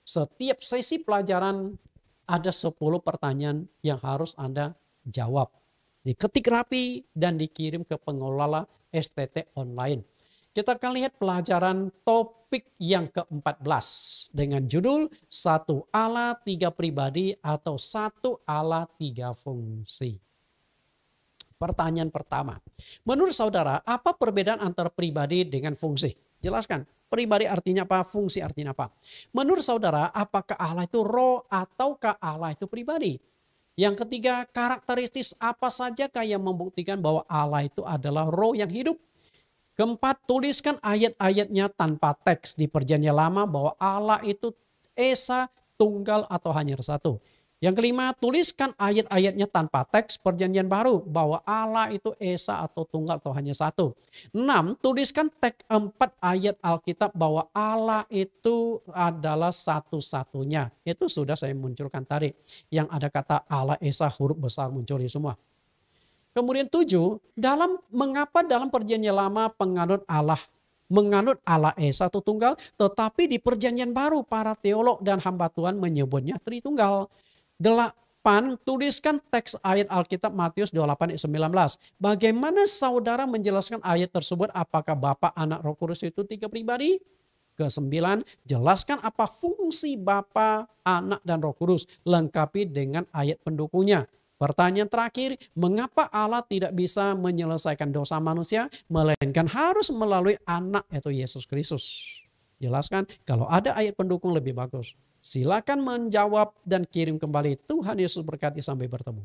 Setiap sesi pelajaran ada 10 pertanyaan yang harus Anda jawab. Diketik rapi dan dikirim ke pengelola STT online. Kita akan lihat pelajaran topik yang ke-14 dengan judul satu Allah tiga pribadi atau satu Allah tiga fungsi. Pertanyaan pertama, menurut saudara apa perbedaan antara pribadi dengan fungsi? Jelaskan, pribadi artinya apa, fungsi artinya apa. Menurut saudara apakah Allah itu roh ataukah Allah itu pribadi? Yang ketiga, karakteristik apa sajakah yang membuktikan bahwa Allah itu adalah roh yang hidup? Keempat, tuliskan ayat-ayatnya tanpa teks di Perjanjian Lama bahwa Allah itu Esa, tunggal atau hanya satu. Yang kelima, tuliskan ayat-ayatnya tanpa teks Perjanjian Baru bahwa Allah itu Esa atau tunggal atau hanya satu. 6, tuliskan teks 4 ayat Alkitab bahwa Allah itu adalah satu-satunya. Itu sudah saya munculkan tadi. Yang ada kata Allah Esa huruf besar muncul di semua. Kemudian 7, mengapa dalam Perjanjian Lama menganut Allah Esa atau tunggal, tetapi di Perjanjian Baru para teolog dan hamba Tuhan menyebutnya Tritunggal. 8, tuliskan teks ayat Alkitab Matius 28 ayat 19. Bagaimana saudara menjelaskan ayat tersebut, apakah Bapa, Anak, Roh Kudus itu tiga pribadi? Ke-9, jelaskan apa fungsi Bapa, Anak, dan Roh Kudus, lengkapi dengan ayat pendukungnya. Pertanyaan terakhir, mengapa Allah tidak bisa menyelesaikan dosa manusia, melainkan harus melalui anak yaitu Yesus Kristus? Jelaskan, kalau ada ayat pendukung lebih bagus. Silakan menjawab dan kirim kembali. Tuhan Yesus berkati, sampai bertemu.